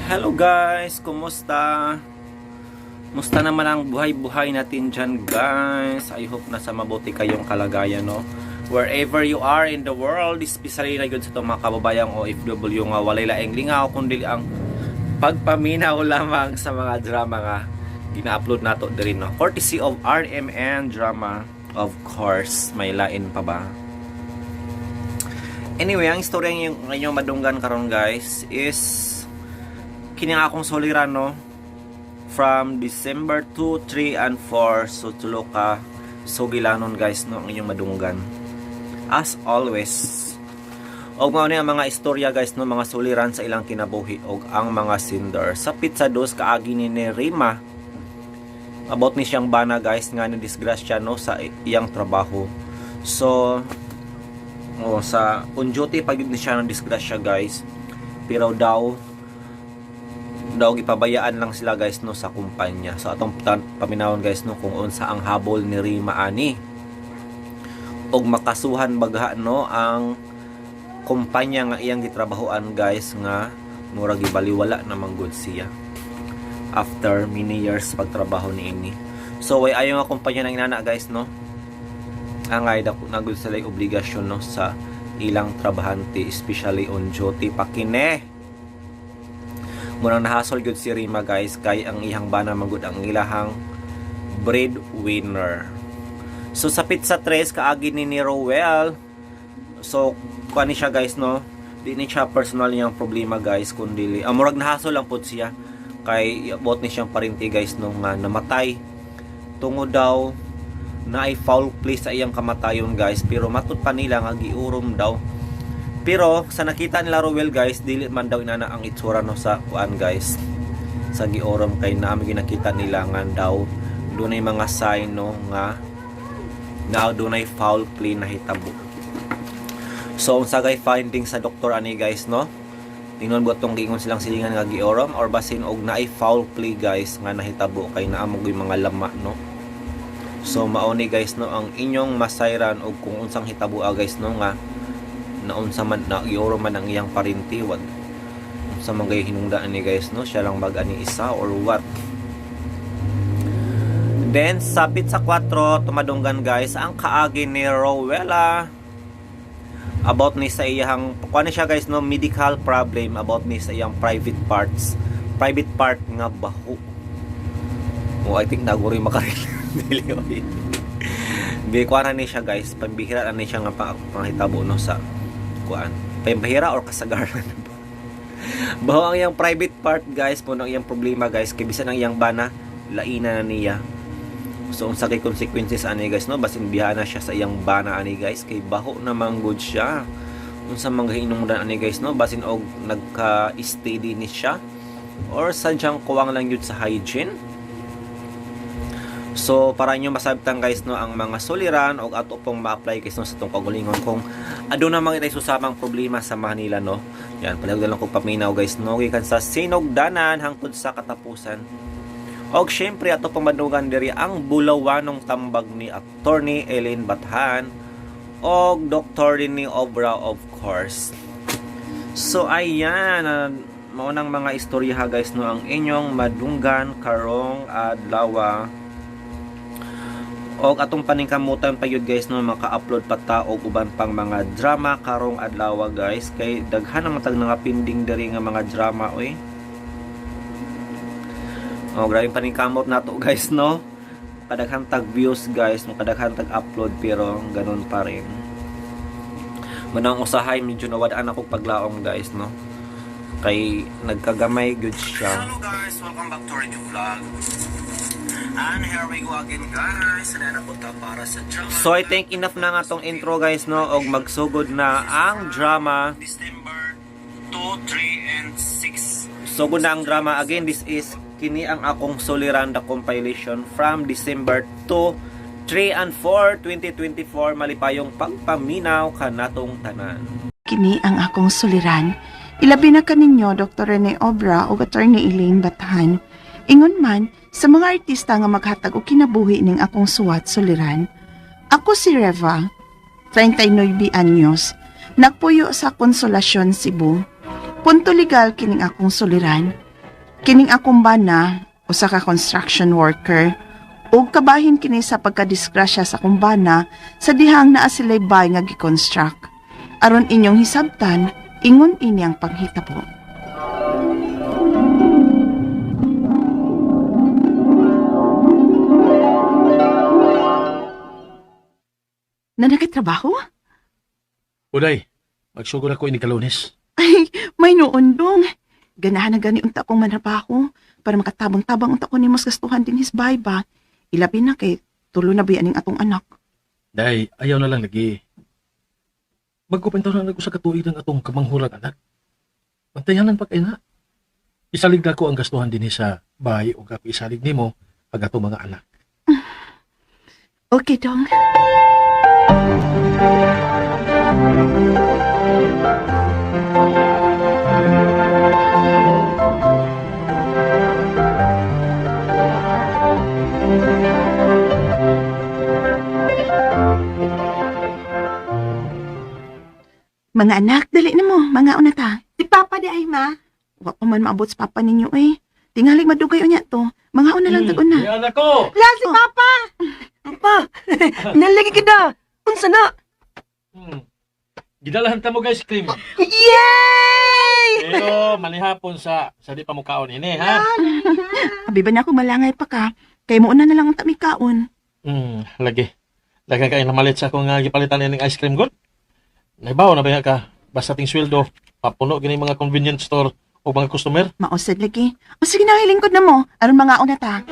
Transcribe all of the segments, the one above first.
Hello guys, kumusta? Musta naman ang buhay-buhay natin dyan guys? I hope nasa mabuti kayong kalagayan, no? Wherever you are in the world, especially na yun sa itong mga kababayang OFW nga walay laing lingaw, kundi ang pagpaminaw lamang sa mga drama nga gina-upload nato diri, no? Courtesy of RMN Drama, of course. May lain pa ba? Anyway, ang istorya yung inyong madunggan karon guys is kini nga akong soliran, no? From December 2, 3, and 4. So tulo ka sugilanon guys, no? Ang inyong madunggan. As always. Og mao ni ang mga istorya guys, no? Mga suliran sa ilang kinabuhi og ang mga sender. Sa pizza dos kaagi ni Rima. About ni siyang bana guys nga ni disgrasya, no? Sa iyang trabaho. So sa on duty pag ni siya ng disgrasya guys, pero daw gipabayaan lang sila guys, no, sa kumpanya. So atong paminawon guys, no, kung unsa ang habol ni Rima ani og makasuhan bagha, no, ang kumpanya nga iyang gitrabahoan guys nga murag gibaliwala na manggod siya after many years pagtrabaho niini. So way ayo nga kumpanya nang inana guys, no, angay nagud sila obligasyon, no, sa ilang trabahante, especially on duty pakine. Munang nahasol gyud si Rima guys kay ang ihang bana magud ang ilahang breadwinner. So sa pizza 3 kaagi ni Rowell. So kuani siya guys, no, di ni siya personal niyang problema guys, kundi murag nahasol lang pud siya kay bot ni siyang parinti guys, no, nga namatay tungod daw na ay foul play sa iyang kamatayon guys, pero matud pa nila nga giurom daw. Pero sa nakita nila Rowell guys, dili man daw inana ang itsura, no, sa kuan guys, sa giurom kay naami ginakita nila nga daw dunay mga sign, no, nga dunay foul play na hitabo. So unsa gay finding sa doktor ani guys, no, tingnon ba tong giingon silang silingan nga giurom or basin og naay foul play guys nga nahitabo kay naamog yung mga lama, no. So mauni guys, no, ang inyong masayran og kung unsang hitabo guys, no, nga naunsa man na giurom man ang iyang parinti, wag sa mga hinungdaan ni guys, no, siya lang mag-ani isa or what. Then sa pizza 4 tumadunggan guys ang kaagi ni Rowella about ni sa iyang kuan siya guys, no, medical problem about ni sa iyang private part nga baho. I think naguri makaril dili oy. Kuan ni siya guys, pambihira na ni siya nga panghitabo, no, sa kuan. Pambihira or kasagaran. Baho ang iyang private part guys, puno ang iyang problema guys, kay bisan ang iyang bana laina na niya. So unsa kay consequences ani guys, no, basin biya na siya sa iyang bana ani guys kay baho na manggod siya. Unsa man gahinungdan ani guys, no, basin og nagka-steady ni siya or sadyang kuwang lang yun sa hygiene. So para inyo masabtan guys, no, ang mga suliran og ato pong ma-apply guys, no, sa tong kagulingon kung aduna man itay susamang problema sa Manila, no. Yan palagod lang kog paminaw guys, no, gikan sa sinugdanan hangtod sa katapusan. Og syempre ato pong madugan diri ang bulawanong tambag ni Attorney Elaine Bathan og Dr. Rene Obra, of course. So ayan, maunang mga istorya guys, no, ang inyong madunggan karong adlaw. Og atong paningkamutan pa yun guys, no, maka-upload pa ta og uban pang mga drama karong adlaw guys, kay daghan ang matag nga pending diri nga mga drama oy. Grabe paningkamot nato guys, no, kadaghan tag views guys, no, kadaghan tag upload pero ganun pa rin. Manang usahay medyo nawadaan ako paglaong guys, no, kay nagkagamay good siya. Hello guys, welcome back to our new vlog. And here we go again guys, para sa drama. So I think enough na nga tong intro guys, no, og magsugod na ang drama December 2, 3, and 6. Sugod na ang drama again. This is kini ang akong suliran the compilation from December 2, 3, and 4, 2024 malipayong pagpaminaw kanatong tanan. Kini ang akong suliran. Ilabi na kaninyo Dr. Rene Obra o Attorney Elaine Bathan. Ingon man sa mga artista nga maghatag og kinabuhi ning akong suwat suliran. Ako si Reva, 39 anyos, nagpuyo sa Konsolasyon, Cebu. Punto legal kining akong suliran. Kining akong bana, usa ka construction worker, ug kabahin kini sa pagkadisgrasya sa akong bana sa dihang naa sila'y bay nga gi-construct. Aron inyong hisabtan, ingon ini ang panghitabo. Na nagtrabaho? Uday, magsugod ako ini kalunes. Ay, may noon dong. Ganahan na gani unta kong manrabaho para makatabang-tabang unta ko ni mas gastuhan din his bayba. Ilabi na kay tulo na biyaning atong anak. Day, ayaw na lang lagi. Magkupentaw na ako sa katuig ng atong kamanghulag anak. Pantayanan pa kay na. Isalig na ko ang gastuhan din sa bahay o kapi isalig nimo pag atong mga anak. Okay, dong. Mga anak, dali na mo. Mga una ta. Si Papa di ay ma. Wa pa man maabot sa papa ninyo eh. Tingalig madugay unya to. Mga una lang tag una. Yan ako! La si Papa! Papa, nalagi kita. Unsa na? Gidalahan ta mo guys cream. Yay! Pero manihapon sa di pa mo kaon ini ha. Abi ba na ako malangay pa ka? Kay mo una na lang ang tamikaon. Lagi. Dagan kay namalit sa akong gipalitan ining ice cream god. Naibaw na ba ka? Basta ting sweldo, papuno gini mga convenience store o mga customer. Mausad lagi. O sige na, hilingkod na mo. Aron mga una ta.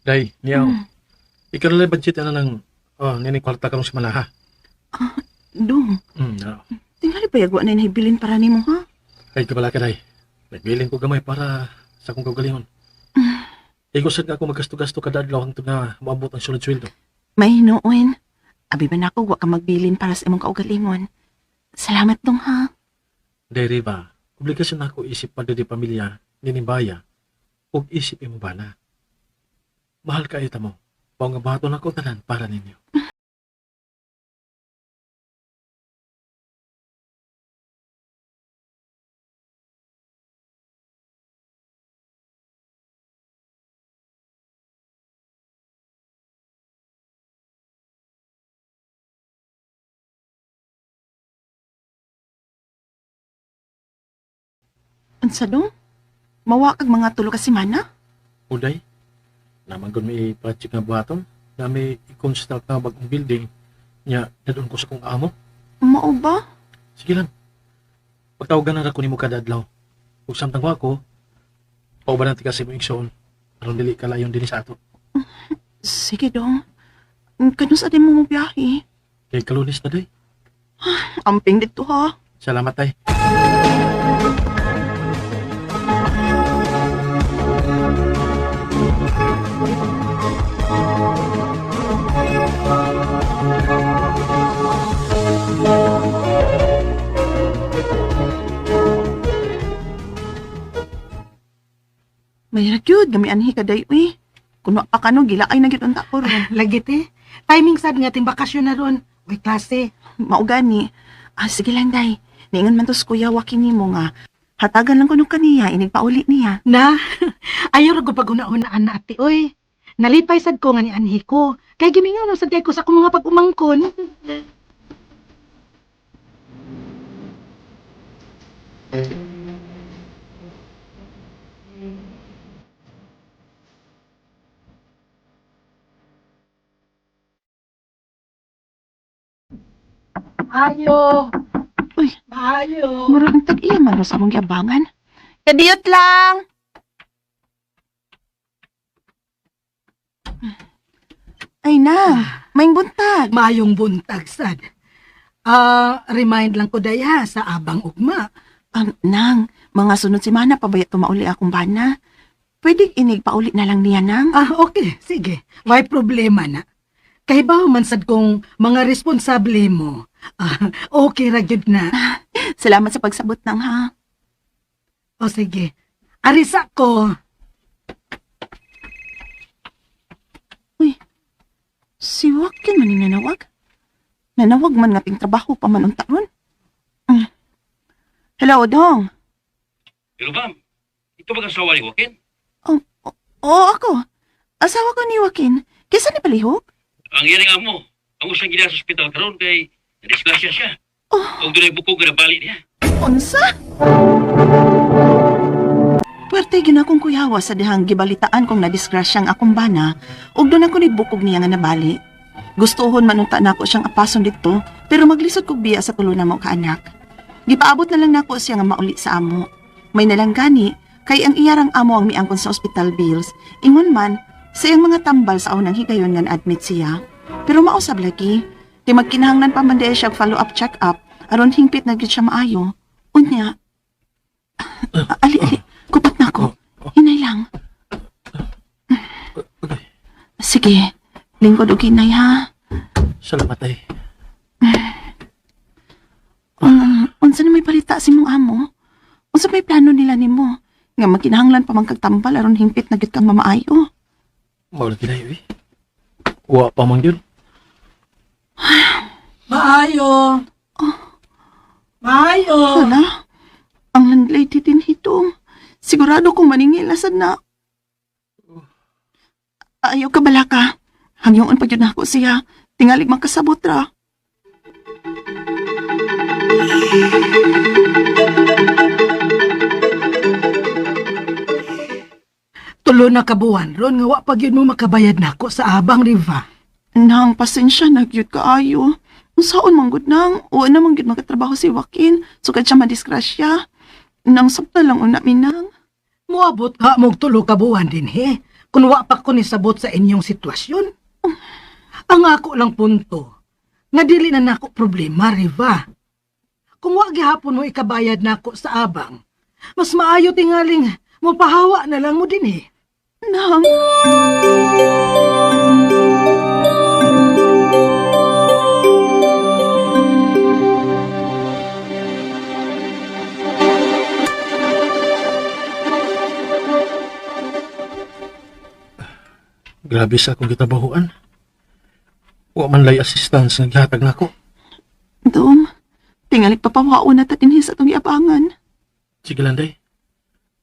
Day, niyaw. Ikaw na lang budget na ng nini kwarta ka nung si Manaha. Dong, No. tingali pa yagwa na inahibilin para ni mo, ha? Kay kabala ka, Day. Nagbilin ko gamay para sa akong kagalingon. Igusad nga ako magasto-gasto kada adlaw hangtod na maabot ang sunod sweldo. May hinuon. Abi ba na ako, wa ka magbilin para sa imong kaugalingon. Salamat dong, ha? Day, ba? Obligasyon na ako isip pa di pamilya, ninimbaya, ug isip imo bana. Mahal ka ita mo. Pao nga bato na ko tanan para ninyo. Unsa dong? Mawa kag mga tulo ka semana? Uday, naman kung may project nga buhaton, na may i-construct na bagong building, niya, nadun ko sa kong amo. Mao ba? Sige lang. Pagtawagan na ako ni mo kada adlaw. Kung samtang ako, pauban natin kasi mo iksoon. Aron dili ka layon din sa ato. Sige dong. Kano sa din mo biyahe? Kay kalunis na day. Amping dito, ha? Salamat tay. May ragyod, gami anhi ka dayo eh. Kuno pa kano, gila ay nagyod unta ko ron. Lagi te. Timing sad nga ting bakasyon na ron. Uy, klase. Maugani. Sige lang, day. Niingon man to sa kuya, wakini mo nga. Hatagan lang kuno kaniya, inigpauli niya. Na, ayaw ra ko pag-una-unaan na ati, oy. Nalipay sad ko nga ni anhi ko. Kaya gimingaw na sad kay ko sa akong mga pag-umangkon. Ayo. Uy, Ayo. murag tag-iya man ro sa mong yabangan. Kadiyot lang! Ay na, maing buntag. Mayong buntag sad. Remind lang ko daya sa abang ugma. Nang, mga sunod semana pa ba tumauli akong bana? Pwede inig pauli na lang niya, nang. Okay, sige. Why problema na. Kahibaw man sad kong mga responsable mo Okay ra gyud na. Salamat sa pagsabot nang ha. O sige. Arisa ko. Si Joaquin man yung nanawag. Nanawag man nga ting trabaho pa man ang taon. Hello, Dong. Pero ma'am, ito ba ang sawa ni Joaquin? Oo, ako. Asawa ko ni Joaquin. Kesa ni palihog? Ang yan nga mo, ang usang gina sa ospital karon kay nadisgrasya siya. Oh. Kung doon ay bukog na balik niya. Unsa? Puwerte gyud akong kuyawa sa dihang gibalitaan kong nadisgrasyang akong bana ug doon ako nibukog niya nga nabali. Gustuhon manunta nako siyang apason dito pero maglisod kog biya sa tulo na mo kaanak. Gipaabot na lang nako siya nga mauli sa amo. May nalanggani kay ang iyarang amo ang miangkon sa hospital bills. Ingon man sa iyang mga tambal sa unang higayon nga admit siya. Pero mausab lagi, di magkinahanglan pa man diay siya follow-up check-up aron hingpit na gyud siya maayo. Unya. Ali, kupat na ko. Hinay lang. Sige, lingkod og hinay ha. Salamat ay. Unsa na may balita si mong amo? Unsa may plano nila nimo? Nga magkinahanglan pa man kag tambal aron hingpit na gyud kang mamaayo. Mawala kinayo eh. Wa pa man yun. Maayo. Maayo. Wala. Ang landlady din hitong. Sigurado kong maningilasad na. Ayaw ka bala ka. Hangyon pa yun ako siya. Tingalig magkasabot ra. Tulo na kabuan ron nga wa pa gyud mo makabayad nako sa abang Riva. Nang pasensya na gyud kaayo. Unsaon man gud nang o na man gyud makatrabaho si Joaquin. Sugad siya madisgrasya. Nang sabta lang una minang. Muabot ka mog tulo ka buwan din he. Kung wa pa ko nisabot sa inyong sitwasyon. Ang ako lang punto, nga dili na nako problema, Riva. Kung wa gihapon mo ikabayad nako sa abang, mas maayo tingaling mo pahawa na lang mo din he. Nang... Grabe sa akong gitabahuan. Wa man lay assistance nga gihatag nako. Dong, tingalig papawao na tatinhi sa itong iabangan. Sige lang day.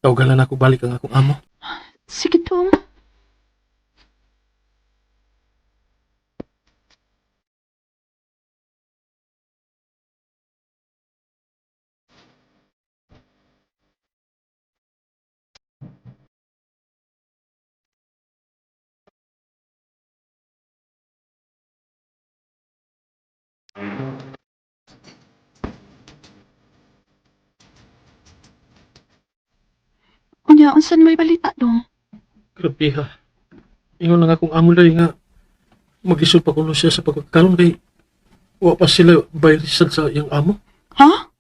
Tawagan ako balik ang akong amo. Sige, Dong. Unya, unsan may balita, Dong? Grabe ha. Ingon lang akong amo day nga mag-isod pa kuno siya sa pagkakaroon kay wa pa sila bayrisad sa iyang amo. Ha?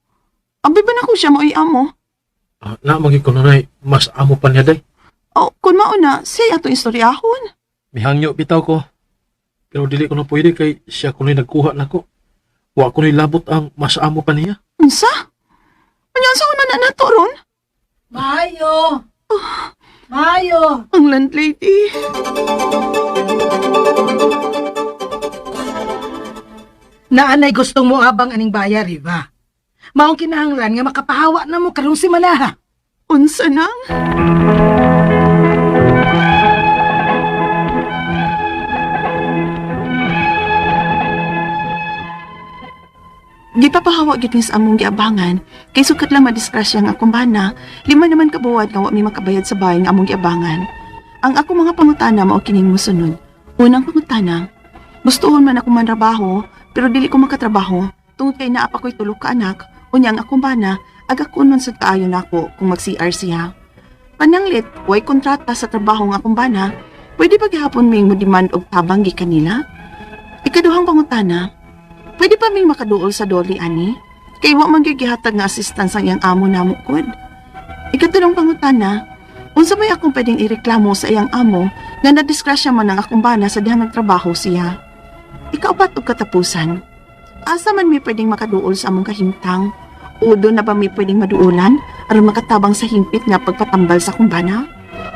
Abi ba na ko siya mo amo? Na magi kuno nay mas amo pa niya day. O, kung mauna, siya atong istoryahon. Mihangyo bitaw ko. Pero dili ko na pwede kay siya kuno'y nagkuha nako. Wa kuno'y labot ang mas amo pa niya. Unsa? Unya, sa una na nato ron? Maayo! Maayo! Ang landlady. Naanay gustong mo abang aning baya, Riva. Maong kinahanglan nga makapahawa na mo karong si Manaha. Unsa nang? Gipapahawa gyud sa among giabangan kay sukat lang madisgrasya nga akong bana. 5 naman kabuwad nga wa mi makabayad sa bahay nga among giabangan. Ang ako mga pangutana mao kining mosunod. Unang pangutana, gustuhon man ako manrabaho pero dili ko makatrabaho tungod kay naa pa ko'y tulo ka anak. Unya ang akong bana aga kunon sa kaayo nako kung mag-CR siya. Pananglit, way kontrata sa trabaho nga akong bana. Pwede ba gihapon ming mo demand og tabang gikan nila? Ikaduhang pangutana, pwede pa may makaduol sa doli ani? Kay wa man gyud gihatag nga assistance ang iyang amo namo kod. Ikatulong pangutana, unsa may akong pwedeng ireklamo sa iyang amo nga nadisgrasya man ang akong bana sa dihang nagtrabaho siya? Ikaapat og katapusan, Asa man may pwedeng makaduol sa among kahimtang? Udo na ba may pwedeng maduulan aron makatabang sa himpit nga pagpatambal sa kumbana?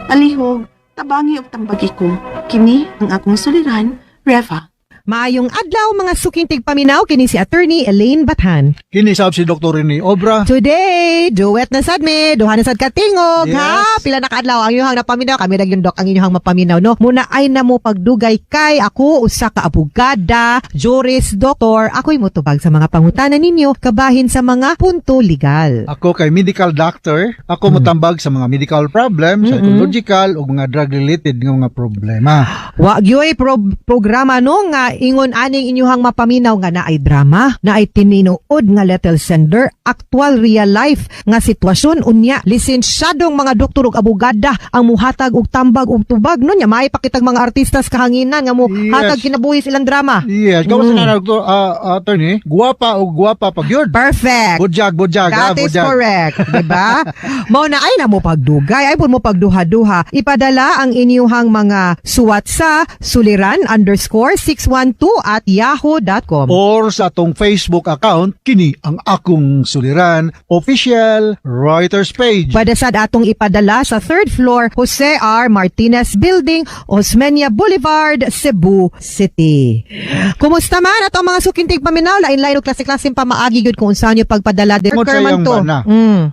Alihog, tabangi og tambagi ko. Kini ang akong suliran, Reva. Maayong adlaw mga suking tigpaminaw kini si Attorney Elaine Bathan. Kinisab si Dr. Rene Obra. Today, duet na sad me, duha na sad katingog, Yes. ha? Pila na kaadlaw ang inyong napaminaw, kami yung dok ang inyong mapaminaw, no? Muna ay na mo pagdugay kay ako usa ka abogada, juris, doktor, ako'y mutubag sa mga pangutanan ninyo kabahin sa mga punto legal. Ako kay medical doctor. Ako motambag sa mga medical problem, psychological o mga drug-related nga mga problema. Wa gyoy programa no nga ingon aning inyuhang mapaminaw nga naay drama, naay tininuod nga lethal sender, actual real life nga sitwasyon unya lisensyadong mga doktor ug abogada ang muhatag og tambag ug tubag no nya may pakitag mga artistas kahanginan nga mo Yes. hatag kinabuhi silang drama. Yes, kawas na Dr. Attorney, guwapa o guwapa pag yun. Perfect. Budyag, That is budyag. correct, diba? Mao na ay na mo pagdugay, ay pud mo pagduha-duha. Ipadala ang inyuhang mga suwat sa suliran_612@yahoo.com. Or sa atong Facebook account, kini ang akong suliran, official writers page. Pwede sad atong ipadala sa 3rd floor Jose R. Martinez Building, Osmeña Boulevard, Cebu City. Kumusta man ato mga sukintig paminaw? Lain-lain og klase-klaseng pamaagi gyud kung saan yung pagpadala. Mo sayang ba na?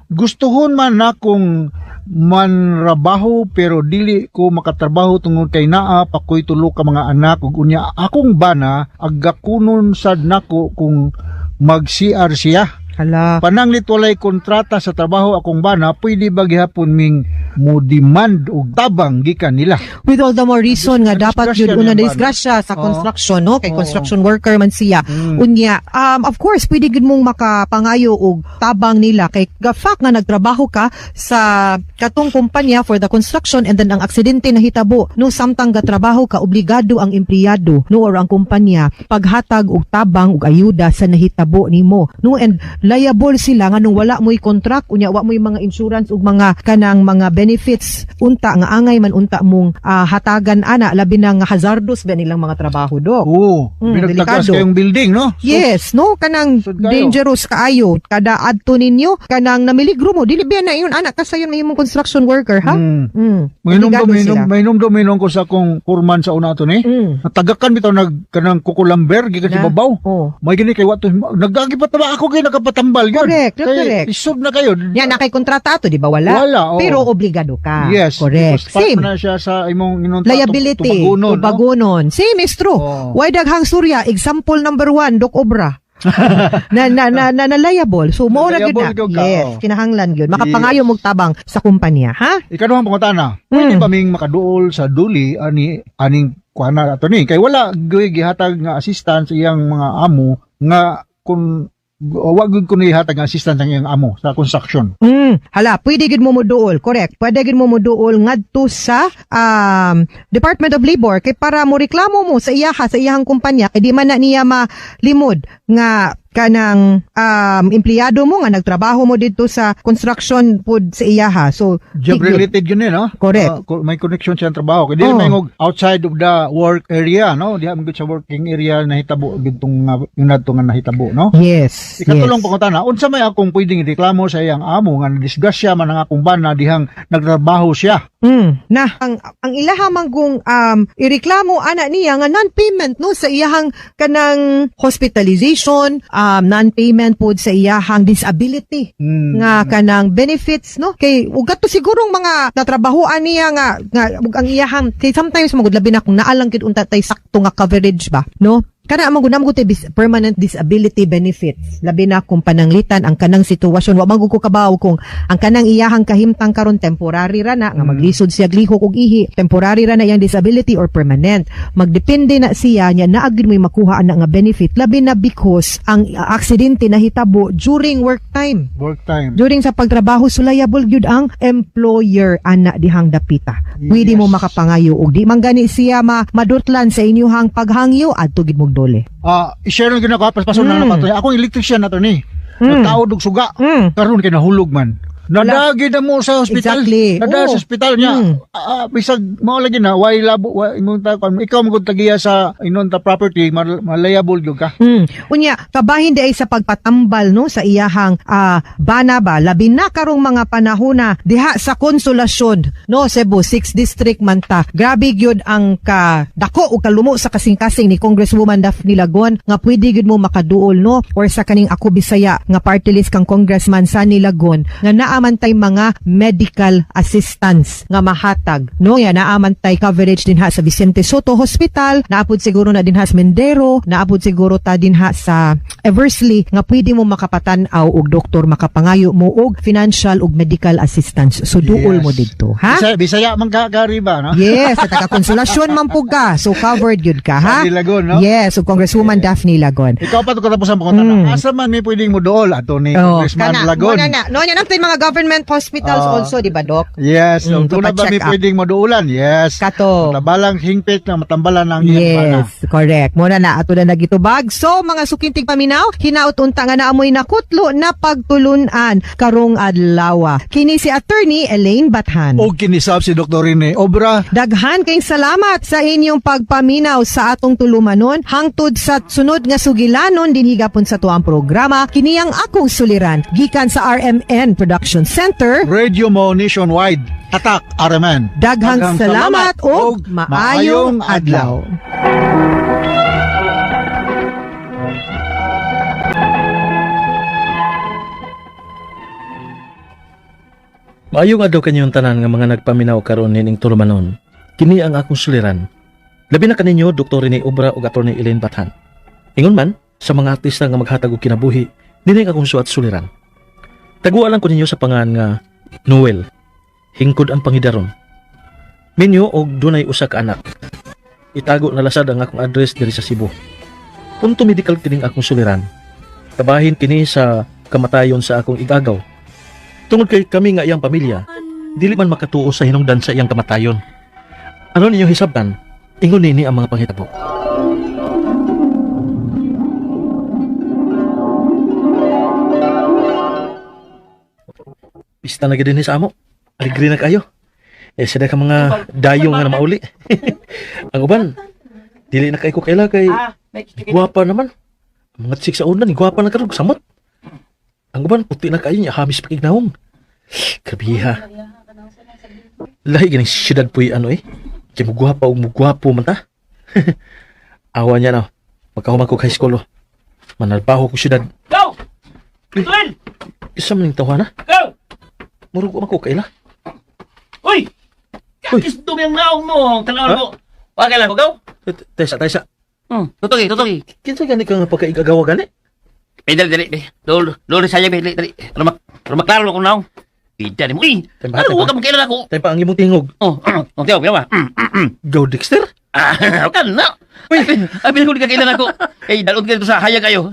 Gustuhon man na kung manrabaho pero dili ko makatrabaho tungod kay naa pa ko'y tulo ka mga anak ug unya akong bana agakunon sad nako kung mag-CR siya. Hala. Pananglit walay kontrata sa trabaho akong bana, pwede ba gihapon ming mo demand og tabang gikan nila. With all the more reason nga dapat Disgrasya yun una na ba, disgrasya sa Oo. construction, no? Kay Oo. construction worker man siya. Mm. Unya, of course, pwede gud mong makapangayo og tabang nila kay the fact nga nagtrabaho ka sa katong kumpanya for the construction and then ang aksidente na hitabo, no, samtang gatrabaho ka, obligado ang empleyado, no, or ang kumpanya paghatag og tabang og ayuda sa nahitabo nimo, no, and liable sila nga nung wala mo'y contract, unya wa mo'y mga insurance ug mga kanang mga benefits unta nga angay man unta mong hatagan ana labi na nga hazardous ba nilang mga trabaho do. Oo, binagtagas delikado. kayong building, no? So, Yes, no, kanang Sud kayo. dangerous kaayo kada adto ninyo kanang namiligro mo dili ba na iyon anak kasayon mahimong construction worker ha. Mainom Obligado sila. ko sa akong kurman sa una to ni. Natagakan bitaw kanang kukulamber gikan si Na? babaw. Oh. May gini kay wato nagagi pa tama ako kay nakapatambal yun. Correct, Kay correct. isod na kayo. Yan nakay kontrata to di ba wala? Wala, oo. Pero obligado ka. Yes. Correct. because part Same. na siya sa imong Liability, tubagunon, no? ubagunon. Same is true. Oo. Why daghang surya, example number 1, Doc Obra. na liable. So, mo na Liable gyud gyud na. ka, Yes, oo. kinahanglan gyud. Makapangayo mong tabang sa kumpanya, ha? Ikaduhang pangutana. Pwede ba ming makaduol sa duli aning kuana ato ni kay wala gyud gihatag nga assistance iyang mga amo nga kun wag gyud kuno ihatag nga assistance ang iyang amo sa construction. Hala, pwede gid mo moduol, correct. Pwede gid mo moduol ngadto sa Department of Labor kay para mo reklamo mo sa iyahang kumpanya kay di man na niya malimod nga kanang empleyado mo nga nagtrabaho mo dito sa construction pod sa iyaha. So, Job higit. related yun no? Correct. May connection siya ang trabaho. Kaya di Oo. may outside of the work area, no? Di man sa working area nahitabo gitong yung nato nga nahitabo, no? Yes. Ikatulong pangutana, unsa may akong pwedeng reklamo sa iyang amo nga nadisgrasya man ang akong bana dihang nagtrabaho siya. Na ang ilaha manggong ireklamo ana niya nga non-payment no sa iyahang kanang hospitalization, non-payment pod sa iyahang disability nga kanang benefits no kay ug gato sigurong mga natrabahoan niya nga ug ang iyahang kay sometimes magud labi na kung naalang gid unta tay sakto nga coverage ba no kana magud namo tay permanent disability benefits labi na kung pananglitan ang kanang sitwasyon wa magud ko kabaw kung ang kanang iyahang kahimtang karon temporary ra na nga maglisod siya glihok og ihi temporary ra na iyang disability or permanent magdepende na siya nya naa gyud may makuha ana nga benefit labi na because ang aksidente nahitabo during work time. Work time. During sa pagtrabaho, sulayable gyud ang employer ana dihang dapita. Pwede mo makapangayo og di man gani siya madutlan sa inyuhang paghangyo adto gid mong dole. I-share lang gina ko paspason na naman to. Ako electrician na to ni. Nagtaod og suga. Karon kay nahulog man. Nadagi na mo sa hospital. Exactly. Nada Oo. sa hospital niya. Mm. Bisag mo lagi na way labo imong ta ikaw mo tagiya sa inon ta property malayable gyud ka. Unya, kabahin di ay sa pagpatambal no sa iyahang bana ba labi na karong mga panahona diha sa Konsolasyon no Cebu 6th district man ta. Grabe gyud ang dako o kalumo sa kasing-kasing ni Congresswoman Daphne Lagon nga pwede gyud mo makaduol no or sa kaning ako Bisaya nga party list kang Congressman Sunny Lagon nga naamantay mga medical assistance nga mahatag no ya naamantay coverage din ha sa Vicente Soto Hospital, naapod siguro na din ha sa Mendero, naapod siguro ta din ha sa Eversley nga pwede mo makapatan-aw og doktor makapangayo mo og financial ug medical assistance. So duol Yes. mo didto, ha? Bisaya man ka riba no. Yes, sa taga-konsolasyon man pug ka. So covered gyud ka, ha? Sunny Lagon, no? Yes, so Congresswoman Daphne Lagon. Ikaw pa to katapos ang pangutana. Asa man may pwedeng mo dool ato ni Congressman Lagon. No, yan ang mga government hospitals Ah. also, di ba, Doc? Yes, Mm, doon na ba may pacheck up. pwedeng maduulan? Yes. Kato. Tabalang hingpit na matambalan ng iyang bana. Yes, correct. Muna na ato na nagitubag. So, mga sukintig paminaw, hinaut unta nga naamoy nakutlo na pagtulunan karong adlaw. Kini si Attorney Elaine Bathan. O kinisab si Dr. Rene Obra. Daghan kayong salamat sa inyong pagpaminaw sa atong tulumanon hangtod sa sunod nga sugilanon dinhigapon sa tuang programa kiniyang akong suliran gikan sa RMN Production Center. Radio mo nationwide. Atak, Araman. Daghang salamat ug maayong adlaw. Maayo nga daw kanyang tanan nga mga nagpaminaw karon nining tulumanon. Kini ang akong suliran. Labi na kaninyo Dr. Rene Obra ug Atty. Elaine Bathan. Ingon man sa mga artista nga maghatag og kinabuhi, dinhi akong suat suliran. Taguan lang ko ninyo sa pangan nga Noel. Hingkod ang pangidaron. Minyo og dunay usa ka anak. Itago na lasad ang akong address diri sa Cebu. Punto medical kining akong suliran. Kabahin kini sa kamatayon sa akong igagaw. Tungod kay kami nga iyang pamilya, dili man makatuo sa hinungdan sa iyang kamatayon. Ano ninyo hisabtan? Ingon nini ang mga panghitabo. Pista na gid dinhi sa amo. Aligri na kayo. Sada ka mga dayong nga na mauli. Ang uban, dili na kay ko kaila kay guwapa naman. Ang mga tsik sa una ni guwapa na karon samot. Ang uban puti na kayo niya hamis pakignawong. Grabiha. Lahi ganing siyudad puy ano eh. Kaya mugwapo man ta. Awa niya na. Magkahuman ko high school. Manalbaho ko siyudad. Go! Tuin! Isa man yung tawa na. Go! Murug ko kaila. Uy! Kakis dumi ang naong mo. Tanawan mo. Wag lang ko, go! Taysa. Tutugi. Kinsa gani ka nga pagkaigagawa gani? Dali. Dali saya, dali. Pero maklaro ko naong. Bida ni mo. Uy! Tempa. Huwag ka magkailan ako. Tayo pa ang imong tingog. Tiyaw, ba? Go Dexter? Kan na. Uy, abin ko di kakailan ako. Dalot ka dito sa hayag kayo.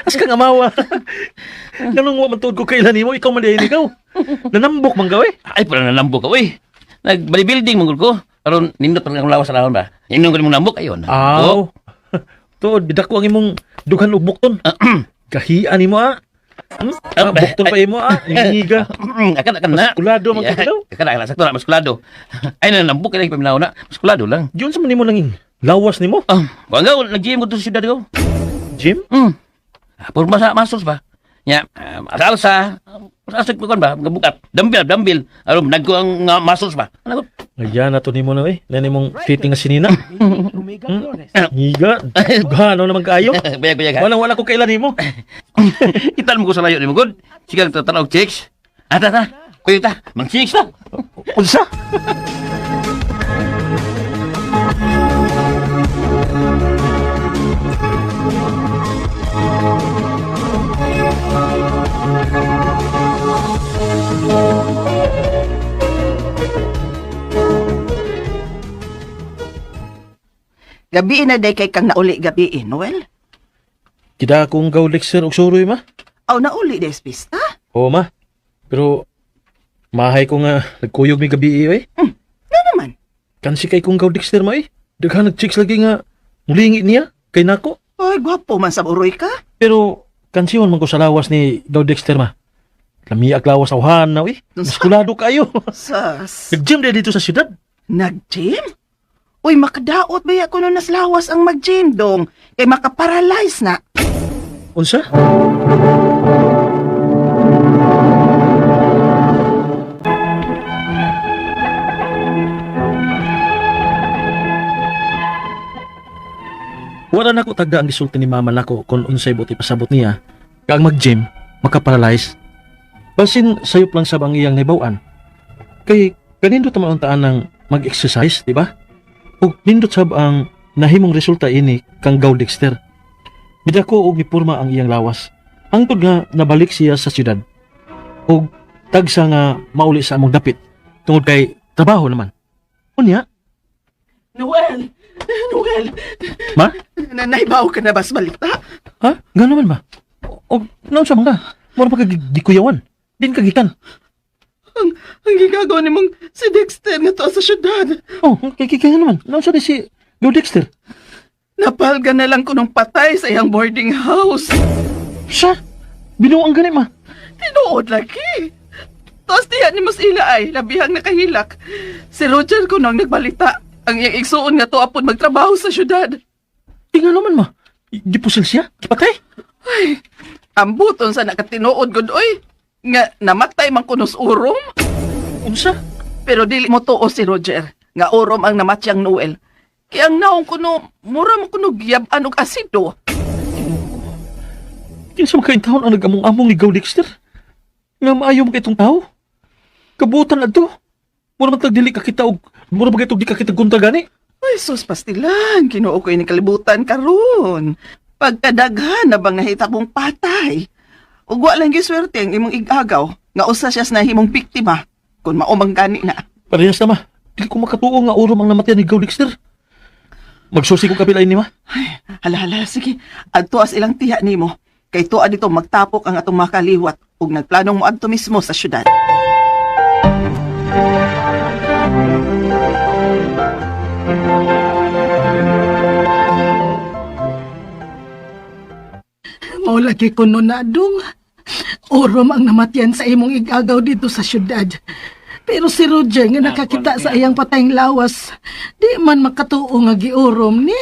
As ka nga mawa. Ganun mo matuod ko kailan mo, ikaw man din ikaw. Nanambok man gaw eh. Ay, parang nalambok ka, uy. Nag-bodybuilding mong ko. Karon nindot pa akong lawas sa lahon ba? Yung ko mong nambok, ayun. Aw. Tuod, bidak ko ang imong dughan ug bukton. Kahian nimo ah. Bukton pa imo ah. Hingiga. Akan na. Muskulado man ka daw. Akan sakto na muskulado. Ay nalambok kay paminaw na. Muskulado lang. Diyon sa man nimo nanging lawas nimo. Wala nag-gym ko to sa syudad ko. Jim? Purma sa muscles ba? Nya, salsa. Salsa ko ba? Bukat. Dumbbell. Aron nagko ang muscles ba? Ano ko? Ayan na to nimo na eh. Nani mong fitting nga sinina. Higa. Gano naman kaayo. Bayag. Wala ko kailan nimo. Itan mo ko sa layo ni mo good. Sigang tatanaw chicks. Ata. Kuya ta, mang chicks ta. Unsa? Gabi na day kay kang nauli gabi, Noel. Kida akong gaw Dexter og suroy ma. Aw nauli des pista? Oo ma. Pero mahay ko nga nagkuyog mi gabi eh. Ano naman? Kansi kay kong gaw Dexter ma eh. Daghan nag-chicks lagi nga mulingi niya kay nako. Oy, gwapo man sa uroy ka. Pero kansiwan man ko sa lawas ni Gaw Dexter ma. Lamiak lawas sa uhanaw eh. Muskulado kayo. Sas. Nag-gym din dito sa syudad. Nag-gym? Uy, makadaot ba ya kuno nas lawas ang mag-gym dong? Kay makaparalyze na. Unsa? Wala na ko tagda ang gisulti ni mama nako kung unsay buti pasabot niya. Kang mag-gym, makaparalyze. Basin sayop lang sa iyang naibawan. Kay kanindot naman untaan ng mag-exercise, di ba? Ug nindot sab ang nahimong resulta ini kang Gaw Dexter. Midako og gipurma ang iyang lawas. Hangtod nga nabalik siya sa syudad. Ug tagsa nga mauli sa among dapit tungod kay trabaho naman. Unya, Noel! Noel! ma? Naibaw ka na ba sa balita? Ha? Gano man ba? O naon sa mga? Mura pa kagikuyawan. Din kagikan. Ang gigagawa ni mong si Dexter nga to sa syudad. Oh, kaya naman. Naon sa di si Gaw Dexter? Napalga na lang ko nung patay sa iyang boarding house. Siya? Binuang gani ma. Tinuod lagi. Tapos diyan ni mas ila ay labihang nakahilak. Si Roger ko nang nagbalita. Ang iyang igsuon nga to apon magtrabaho sa syudad. Tinga naman ma. Di pusil siya? Kipatay? Ay, ambuton sa nakatinuod gud oy. Nga namatay man kunos urom. Unsa? Pero dili mo tuo si Roger. Nga urom ang namatyang Noel. Kaya ang naong kuno, mura mo kuno giyab-an og asido. Kinsa makaintahon ang nag-among-among ni Gaw Dexter? Nga maayo mo itong tao? Kabutan na to. Mura man tagdili ka kita og mura ba di ka kita gunta gani? Ay, sus pastilan. Kinuo ko yung kalibutan karon. Pagkadaghan na bang nahitabong patay. Ug wa lang giswerte ang imong igagaw nga usa siya sa nahimong biktima kung maumang gani na. Parehas na ma. Dili ko makatuo nga urom ang namatyan ni Gaw Dexter. Magsusi ko kapilain ni ma. Ay, hala, sige. Adto as ilang tiya nimo. Kay tuwa dito magtapok ang atong makaliwat ug nagplanong mo adto mismo sa syudad. Mao lagi ko no na dong. Urom ang namatyan sa imong igagaw dito sa syudad. Pero si Roger nga nakakita sa iyang patayng lawas, di man makatuo nga giurom ni.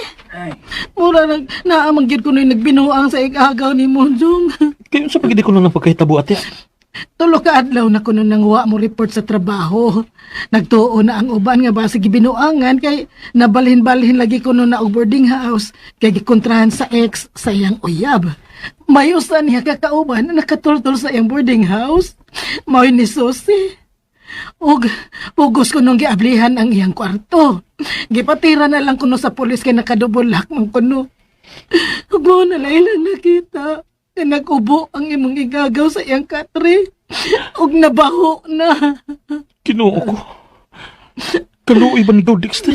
Mura naamang gyud ko no'y nagbinuang sa igagaw ni Mondong. Kayo sa pagidi ko lang ng pagkahitabo ate. Tulo ka adlaw na kuno nang wa mo report sa trabaho. Nagtuo na ang uban nga base gibinuangan kay nabalhin-balhin lagi kuno na og boarding house kay gikontrahan sa ex sa iyang uyab. Mayusan niya kakauban na nakatultol sa iyang boarding house. Mao'y ni Susi. Og pugos ko nung giablihan ang iyang kwarto. Gipatira na lang kuno sa pulis kay nakadubulak man kuno. Ug mo na lang nakita. Nag-ubo ang imong igagaw sa iyang katre. Og nabaho na. Kinuo ko. Kaluoy ba ni Gaw Dexter?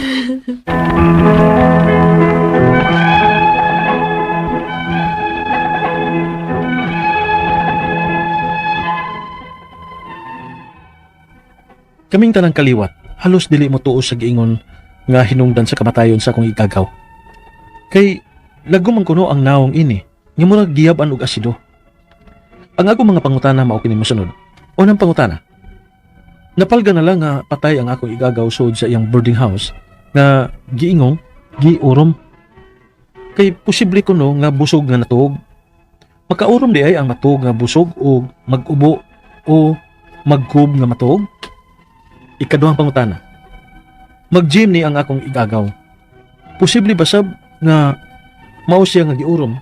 Kaming tanang kaliwat, halos dili mo tuos sa giingon nga hinungdan sa kamatayon sa akong igagaw. Kay lagom man kuno ang naong ini, nga murag giyab-an og asido. Ang ako mga pangutana mao kini mosunod. Unang pangutana. Napalga na lang nga patay ang akong igagaw sud sa iyang boarding house nga giingong, giurom. Kay posible kuno nga busog nga natuog. Makaurom di ay ang matuog nga busog o mag-ubo o magkub nga matuog. Ikaduhang pangutana. Mag-gym ni ang akong igagaw. Posible ba sab nga mao siya nga giurom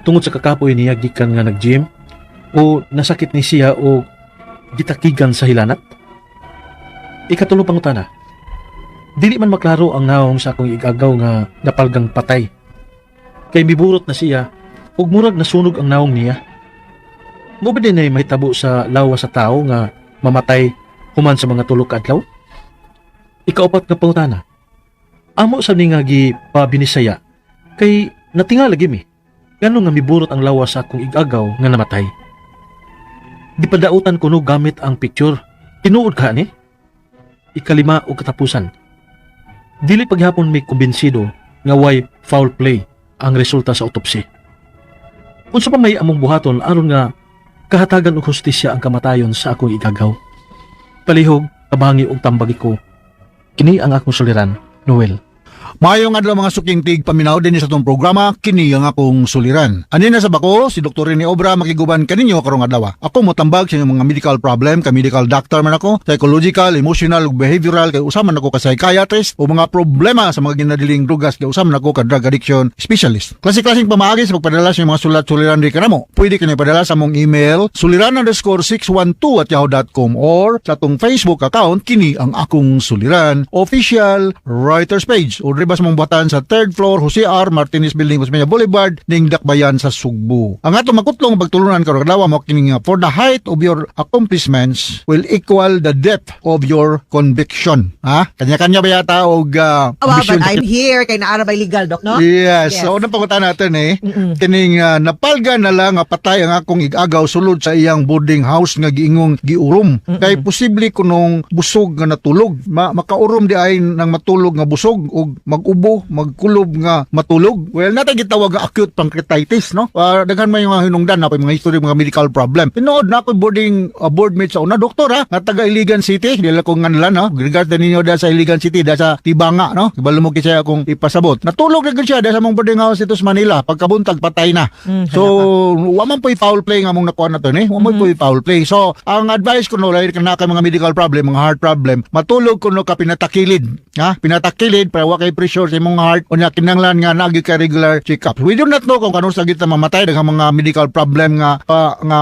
tungod sa kakapoy niya gikan nga nag-gym o nasakit ni siya o gitakigan sa hilanat? Ikatulong pangutana. Dili man maklaro ang naong sa akong igagaw nga napalgang patay. Kay miburot na siya ug murag nasunog ang naong niya. Mo ba din ay mahitabo sa lawas sa tao nga mamatay human sa mga tulog ka adlaw? Ikaapat nga pangutana. Amo sa ni nga gipabinisaya kay natinga lagi mi. Ngano nga miburot ang lawas sa akong igagaw nga namatay. Di padautan kuno gamit ang picture. Tinuod ka ni? Ikalima o katapusan. Dili paghapon may kumbinsido nga way foul play ang resulta sa autopsy. Unsa pa may among buhaton aron nga kahatagan og hustisya ang kamatayon sa akong igagaw. Palihog, kabangi og tambagi ko. Kini ang akong suliran, Noel. Mayong adlaw mga sukingtig paminaw din sa itong programa, kini ang akong suliran. Ani na sa bako, si Dr. Rene Obra makiguban kaninyo karong adlaw. Ako motambag sa inyong mga medical problem, ka medical doctor man ako, psychological, emotional, ug behavioral, kay usaman ako ka psychiatrist, o mga problema sa mga ginadiling drugas, kay usaman ako ka drug addiction specialist. Klase-klaseng pamaagi sa pagpadala sa mga sulat-suliran di kanamo. Pwede kayo padala sa mong email, suliran_612@yahoo.com or sa atong Facebook account, kini ang akong suliran, official writers page, o ribas mong buhatan sa 3rd floor, Jose R. Martinez Building, Osmeña Boulevard, ning Dakbayan sa Sugbo. Ang atong makutlong pagtulunan karong adlaw mo kini nga, for the height of your accomplishments will equal the depth of your conviction. Ha? Kanya-kanya ba yata og But ambition? I'm here kay naara ba illegal, Doc, no? Yes. Yes. So, unang pangutan natin kining napalga na lang nga patay ang akong igagaw sulod sa iyang boarding house nga giingong giurom. Kay posible kunong busog nga natulog. Makaurom di ay nang matulog nga busog o mag-ubo, magkulob nga matulog. Well, natay gitawag nga acute pancreatitis, no? Daghan man yung mga hinungdan na mga history mga medical problem. Tinood na ako boardmate sa una, doktor ha, nga taga Iligan City, dila ko nga nila, no? Regard ninyo da sa Iligan City, da sa Tibanga, no? Ibalo mo kisaya akong ipasabot. Natulog na siya da sa mong boarding house dito sa Manila. Pagkabuntag patay na. So, waman po foul play nga mong nakuha na to, waman po foul play. So, ang advice ko no, lahat ka na mga medical problem, mga heart problem, matulog ko no ka pinatakilid. Ha? Pinatakilid para wa kay pressure sa imong heart o niya kinanglan nga nagi ka regular check-up. We do not know kung kanong sakit na mamatay daghang mga medical problem nga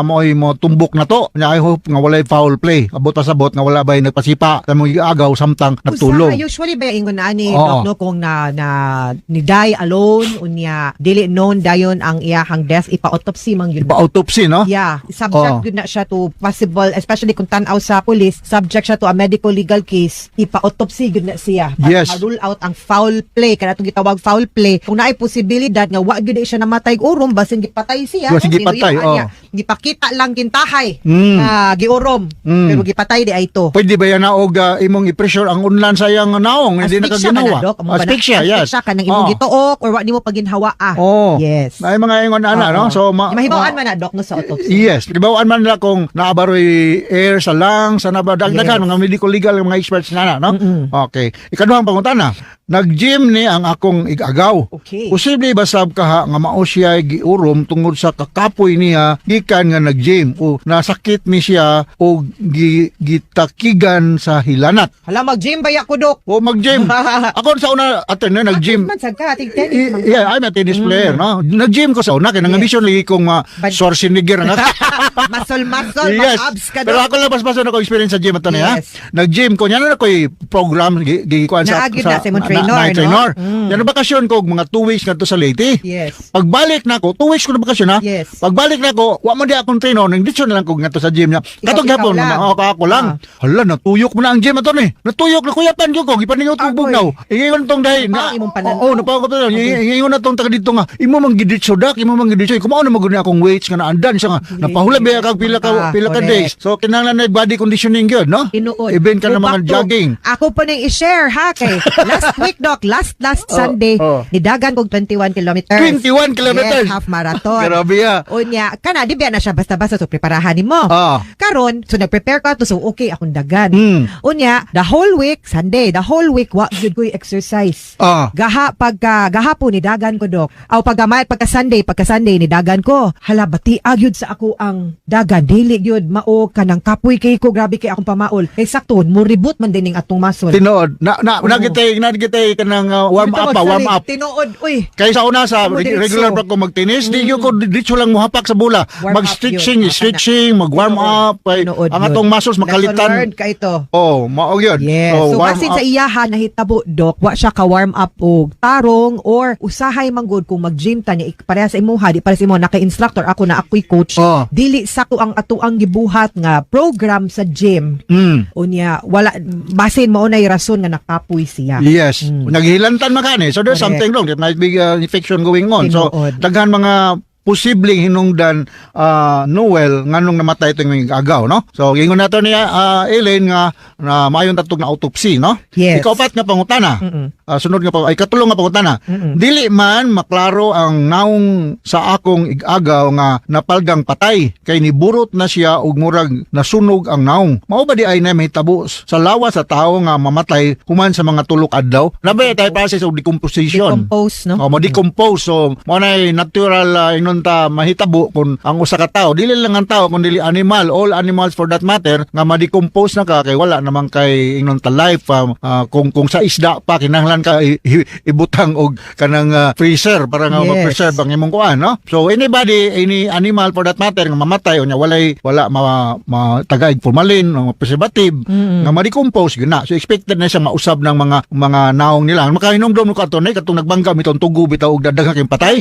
mo'y mo tumbok na to. Nya I hope nga walay foul play. Abot pasabot nga wala bay nagpasipa sa mga agaw samtang natulog. Usually ba ingon na ni Oo. Doc, no, kung na ni die alone unya dili known dayon ang iyahang death ipa-autopsy man yun. Pa-autopsy, no? Yeah, subject Oo. yun na siya to possible, especially kung tanaw sa police, subject siya to a medical legal case, ipa-autopsy yun na siya. Yes. Ma-rule out ang foul play, kana itong gitawag foul play. Kung naay posibilidad nga wa gyud siya namatay og urom, basin gipatay siya. Basin gipatay, Gipakita lang kintahay Mm. giurom, pero gipatay di ay to. Pwede ba yan na og imong i-pressure ang unlan sa iyang naong hindi na Asphyxia kaginawa? ka na, Doc. Amo ba na? Asphyxia, yes. Asphyxia ka nang imong gituok or wa nimo paginhawa. Oh. Yes. Ay mga ingon ana, no? So Mahibawaan man na, Doc, no, sa autopsy. Yes, ibawaan man nila kung naabaroy air sa lungs, sa nabadagdagan, mga medical legal mga experts na, no? Okay. Ikaduhang pangutana, nag-gym ni ang akong igagaw. Okay. Posible ba sab kaha nga mao siya giurom tungod sa kakapoy niya gikan nga nag-gym o nasakit ni siya o gitakigan sa hilanat. Hala, mag-gym ba ko, Doc? O mag-gym. Ako sa una atin na nag-gym. Man sa ka, tig tennis man. Yeah, I'm a tennis player, no? Nag-gym ko sa una kay nang ambition lagi kong Schwarzenegger nga. Muscle, Yes. abs ka, Pero Doc. ako lang paspasan ako experience sa gym ato niya. Yes. Nag-gym ko niya na ako'y program gikuan sa Naagid na sa imong trainer, na no? trainer. Mm. Yan ang bakasyon ko mga 2 weeks ngadto sa Leyte. Yes. Pagbalik na ako, 2 weeks ko na bakasyon ha. Yes. Pagbalik na ako, wa man di akong trainer, nang dito na lang ko ngadto sa gym niya. Katong ikaw gapon lang. ako lang. Hala, natuyok mo na ang gym ato ni. Natuyok na kuyapan ko gipaningot og Agoy. bugnaw. Ingon tong dai Napang imong pananaw. Oo, napang ko to. Ingon na tong taga dito nga. Imo man giditso dak, imo man giditso. Kumaon na maguni akong weights nga naandan siya nga. Napahula ba kag pila ka correct. days. So kinahanglan na body conditioning gyud, no? Tinuod. Event ka na Go mga back to- jogging. Ako pa nang i-share ha kay last week, Doc, last Sunday, oh. nidagan kog 21 kilometers. 21 kilometers. Yes, half marathon. Grabe ya. Unya, kana di ba na siya basta-basta so preparahan nimo. Ah. Karon, so nag-prepare ka to so okay akong dagan. Hmm. Unya, the whole week Sunday, the whole week wa gyud ko'y exercise. Ah. Gahapon ni dagan ko, Dok. Aw pagka Sunday ni dagan ko. Hala bati agyud sa ako ang dagan. Dili gyud mao kanang kapoy kay ko, grabe kay akong pamaol. Kay sakto mo reboot man dining atong muscle. Tinuod. Nagitay kanang warm up. Tinuod, uy. Kaya sa una sa Mo diretso. regular pa ko magtennis, di ko dito lang muhapak sa bola. Warm up Mag-stretching, yun. stretching, mag-warm up, ay, Tinuod ang yun. atong muscles Lesson makalitan. learned ka ito. Oh, mao yun. Yes. So, warm basin up. sa iyahan nahitabo, Dok, wa siya ka-warm up og tarong or usahay manggod kung mag-gym ta niya pareha sa imuha, di pareha sa imuha naka-instructor ako na ako'y coach. Oh. Dili sa ko ang atuang gibuhat nga program sa gym. Mm. Unya wala basin mao nay rason nga nakapoy siya. Yes. Naghilantan makani. So there's Correct. something wrong. There might be infection going on. So Tinuod. daghan mga posibleng hinungdan Noel nganong namatay itong agaw, no? So gingon nato niya Ellen nga na mayon tatog na autopsy, no? Yes. Ikaw pat nga pangutana. sunod nga pa ay katulong nga pangutana. Dili man maklaro ang naong sa akong igagaw nga napalgang patay kay niburot na siya og murag nasunog ang naong. Mao ba di ay na mahitabo sa lawas sa tao nga mamatay human sa mga tulok adlaw? Labi tay process of decomposition. Decompose, no? Mo decompose, so mo na natural inunta mahitabo kung ang usa ka tao dili lang ang tao kun dili animal, all animals for that matter nga ma-decompose na ka kay wala namang kay inunta life kung sa isda pa kinahanglan ka ibutang og kanang freezer para nga Yes. ma-preserve ang imong kuan, no? So anybody, any animal for that matter nga mamatay unya wala tagaig formalin o preservative nga ma-decompose gina. So expected na siya mausab ng mga naong nila. Makahinungdom ko ato katong nagbangga mitong tugo bitaw og dadag kay patay.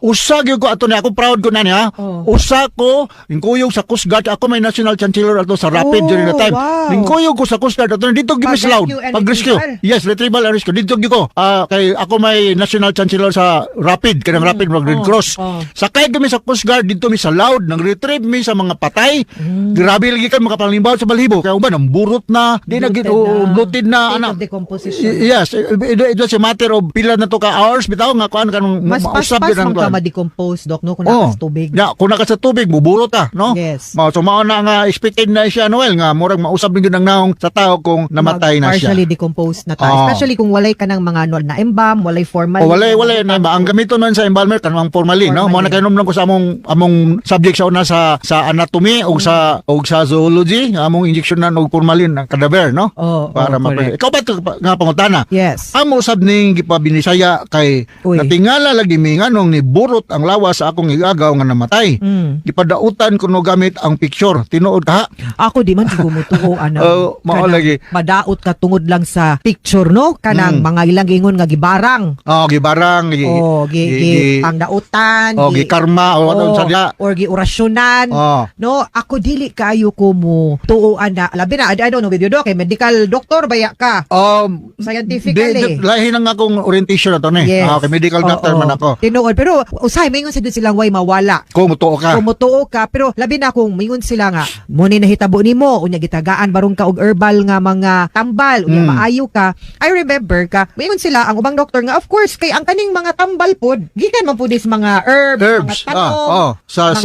Usa gyud ko ato ni ako proud ko na niya. Usa ko ingkuyog sa Coast Guard ako may national chancellor ato sa Rapid during the time. Wow. Ingkuyog ko sa Coast Guard ato dito gimis loud pag-rescue. Yes, retrieval and rescue dito gyud ko. Kay ako may national chancellor sa Rapid kanang Rapid Red Cross. Sakay kami sa Coast Guard dito mi sa loud nang retrieve mi sa mga patay. Grabe lagi kan makapalimbaw sa balhibo kay uban ang burot na di na bloated na State ana. of decomposition. Yes, it was a matter of pila na to ka hours bitaw nga kuan kanang Mas mausab paspas gyud ang man ka kuan. ma-decompose, Doc, no? Kung nakas tubig. Ya, kung naka sa tubig buburot ka, no? Yes. So mao na nga expected na siya Noel nga murag mausab gyud ang naong sa tao kung namatay na siya. Partially decomposed na ta. Oh. Especially kung walay ka ng mga na embam, walay formalin. O wala na ba ang gamiton man sa embalmer kanang formalin, no? Mo na kainom lang ko sa among subject sa una sa anatomy o sa zoology, among injeksyonan og formalin ang cadaver, no? Para correct. Ikaw ba to nga pangutana? Yes. Amo usab ning gipabinisaya kay Uy. natingala lagi mi nganong ni burot ang lawas sa akong igagaw nga namatay. Gipadautan ko no gamit ang picture. Tinuod ka? Ako di man di gumutuo ano. Mao Kanang lagi. Madaot ka tungod lang sa picture, no? Kanang mga ilang gingon nga gibarang. Gibarang Ang dautan. karma o ano sadya. Or giorasyonan. No, ako dili kaayo ko mo tuoan na. Labi na, I don't know with you, Doc. Medical doctor baya ka. Scientifically. Lahi nang akong orientation na to ni. Yes. Kay medical doctor man ako. Tinuod. Pero usay, mingon sa doon silang way mawala. Kung mutuo ka. Kumutuo ka, pero labi na kung mingon sila nga, muni nahitabo nimo, unya gitagaan barong ka og herbal nga mga tambal, unya maayo ka. I remember ka, mingon sila ang ubang doktor nga, of course, kay ang kaning mga tambal pod, gikan man pud is mga herbs, mga tanong, sa mga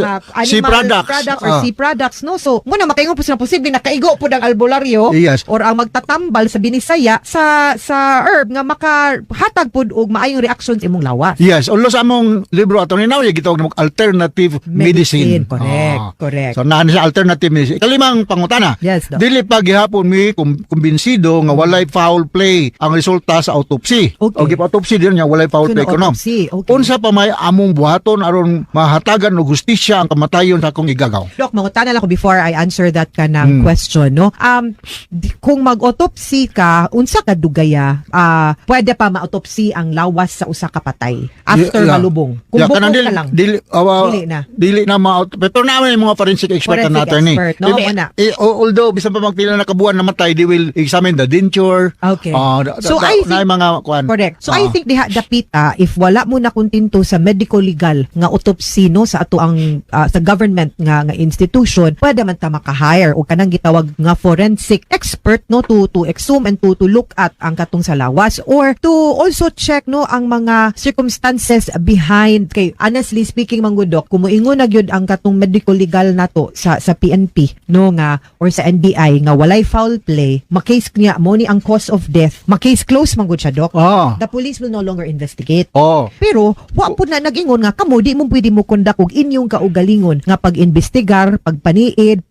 sea animal products. or sea products, no? So, muna makaingon po sila posible nakaigo po ng albularyo Yes. or ang magtatambal sa binisaya sa herb nga makahatag pod og maayong reactions imong lawas. Yes, ulo sa among libro ato ni naway gitawag na alternative medicine. Correct. So naan siya alternative medicine. Kalimang pangutana. Yes, Doc. Dili pa gihapon mi kumbinsido nga walay foul play ang resulta sa autopsy. Okay. O autopsy din niya walay foul play kuno. Autopsy, okay. Unsa pa may among buhaton aron mahatagan og hustisya ang kamatayon sa akong igagaw. Doc, mangutana lang ko before I answer that kanang question, no? Kung mag-autopsy ka, unsa ka dugaya, pwede pa ma-autopsy ang lawas sa usa ka patay after Yeah. malubong. Kung bukod kanang ka lang. Dili na pero naman yung mga forensic expert Forensic na natin ni. expert, no? Muna. Although bisan pa magpila na kabuan namatay, they will examine the denture. Okay. So, I think- mga kuan. Correct. So I think diha dapita if wala mo na kuntinto sa medical legal nga autopsy no sa ato ang sa government nga institution, pwede man ta maka-hire o kanang gitawag nga forensic expert no to exhume and to look at ang katong sa lawas or to also check no ang mga circumstances behind kay honestly speaking manggudok kung moingon na gyud ang katong medical legal nato sa PNP no nga or sa NBI nga walay foul play, ma-case niya mo ni ang cause of death, ma-case close man gud siya, Doc. The police will no longer investigate. Pero wa po na nagingon nga kamo di mo pwede mo kondak og inyong kaugalingon nga pag-investigar, pagpaniid,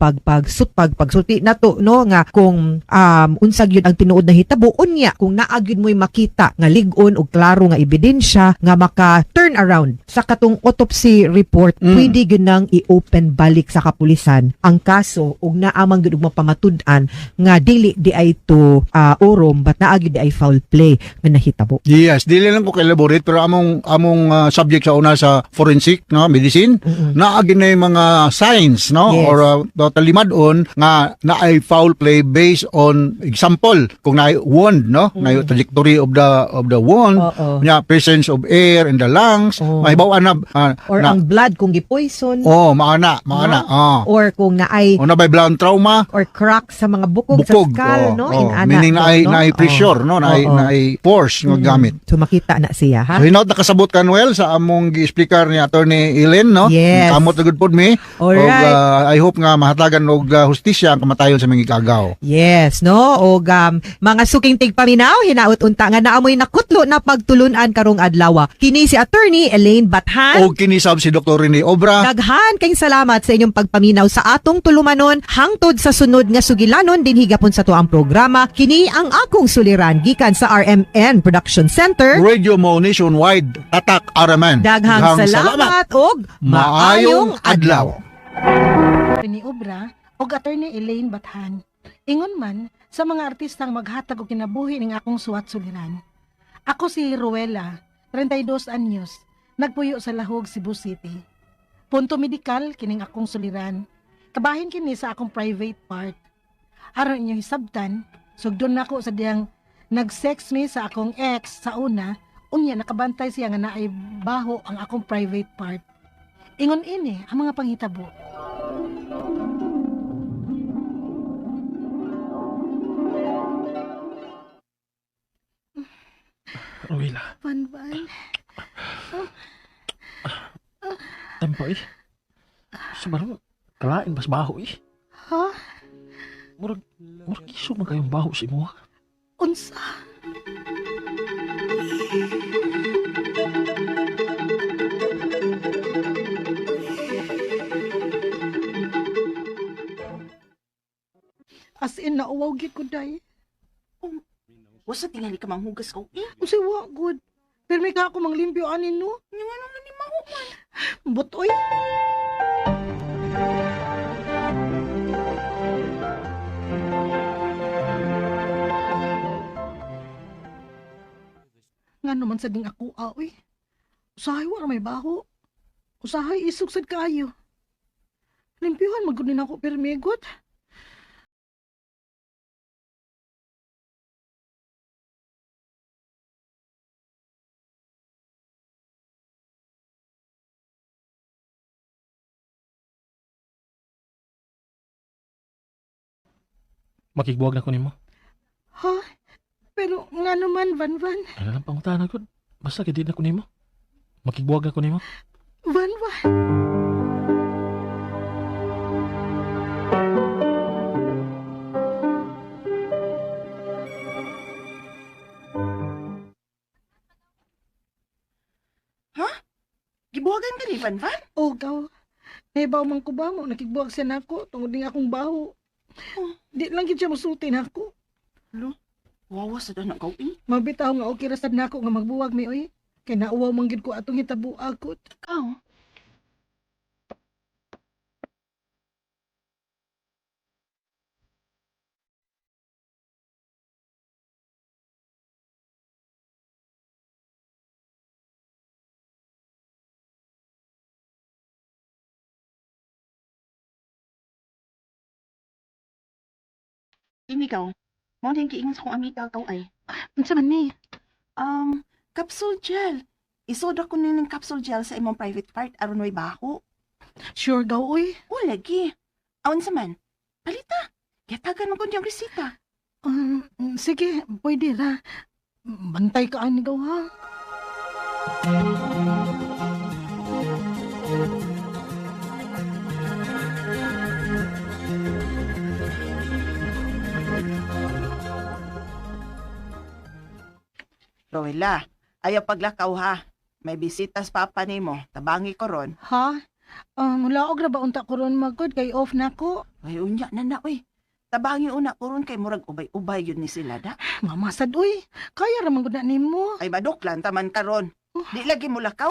pagsulti nato no nga kung unsag yun ang tinuod na hitabo unya kung naa gyud mo'y makita nga lig-on og klaro nga ebidensya nga maka turn around sa katong autopsy report, pwede gyud nang i-open balik sa kapulisan ang kaso ug naamang gyud og mapamatud-an nga dili di ay to urom but naa gyud di ay foul play nga nahitabo. Yes, dili lang ko kay elaborate pero among subject sa una sa forensic no medicine naa gyud na yung mga signs no Yes. or talimad-on nga naay foul play based on example kung naay wound no naay trajectory of the wound nya presence of air in the lungs mahibaw na Or ang blood kung gipoison. maana Or kung naay o na by blood trauma or crack sa mga bukog sa skull, no? meaning naay pressure no naay ay force nga gamit. So makita na siya, ha? So hinaut nakasabot ka Noel sa among gi-explicar ni Attorney Ellen, no? Yes. Kamot na good pod mi. Alright. I hope nga mahatagan og hustisya ang kamatayon sa mga ikagaw. Yes, no? O mga suking tigpaminaw, hinaut unta nga naamoy nakutlo na pagtulunan karong adlaw. Kini si Attorney Elaine Bathan. O kinisab si Dr. Rene Obra. Daghan kayong salamat sa inyong pagpaminaw sa atong tulumanon hangtod sa sunod nga sugilanon din higapon sa tuang programa. Kini ang akong suliran gikan sa RMN Production Center. Radio Mo Nationwide, Tatak Araman. Daghang salamat og Maayong adlaw. Ni Obra o Attorney Elaine Bathan. Ingon man sa mga artistang maghatag og kinabuhi ning akong suwat suliran. Ako si Ruela, 32 anyos, nagpuyo sa Lahog, Cebu City. Punto medikal kining akong suliran. Kabahin kini sa akong private part. Aron inyo hisabtan, sugdon nako sa diyang nag-sex me sa akong ex sa una, unya nakabantay siya nga naay baho ang akong private part. Ingon ini ang mga panghitabo. Ruela, Van. tempo eh. Sabaro, kalain bas baho eh. Ha? Murag isog na kayong baho si mo. Unsa? As in, nauwaw gid ko day. Wasa tingali ka manghugas ko. Unsay wa good. Pero may ka ako manglimpyo anin no. Yung ano na ni Maho man. Butoy. Nga naman sa ding ako aoy. Usahay wa ra may baho. Usahay isog sad kaayo. Limpyuhan magud din ako permegot. Makigbuwag na ko nimo. Ha? Pero nga naman, Van. Ano lang pangutahan ko. Basta kidi na ko nimo. Makigbuwag na ko nimo. Van. Gibuhagan ka ni Van. Oh, gaw. Nahibaw man ko ba mo, nakigbuwag siya na ako, tungod din akong baho. Di lang gid siya musulti na ako. Wawa sa danang kaupin. Mabitaw nga okay ra sad nako nga magbuwag mi oy. Kay nauwaw man gid ko atong hitabo akot. Ikaw. Ikaw, mo din kiingon sa kong amiga ikaw ay. Unsa man ni? Capsule gel. Isoda ko ning capsule gel sa imong private part aron way baho. Sure gaw oy. O lagi. Awan sa man. Palita. Yatagan mo kundi ang resita. Sige, pwede ra. Bantay ka ani gaw ha. Roela, ayaw paglakaw ha. May bisitas papa nimo. Tabangi ko ron. Ha? Mulaog ra ba unta ko ron magod kay off na ko. Ay unya na uy. Tabangi una ko ron kay murag ubay-ubay yun ni sila da. Mamasad uy. Kaya ra man gud na nimo. Ay maduklan taman karon. Di lagi mo lakaw.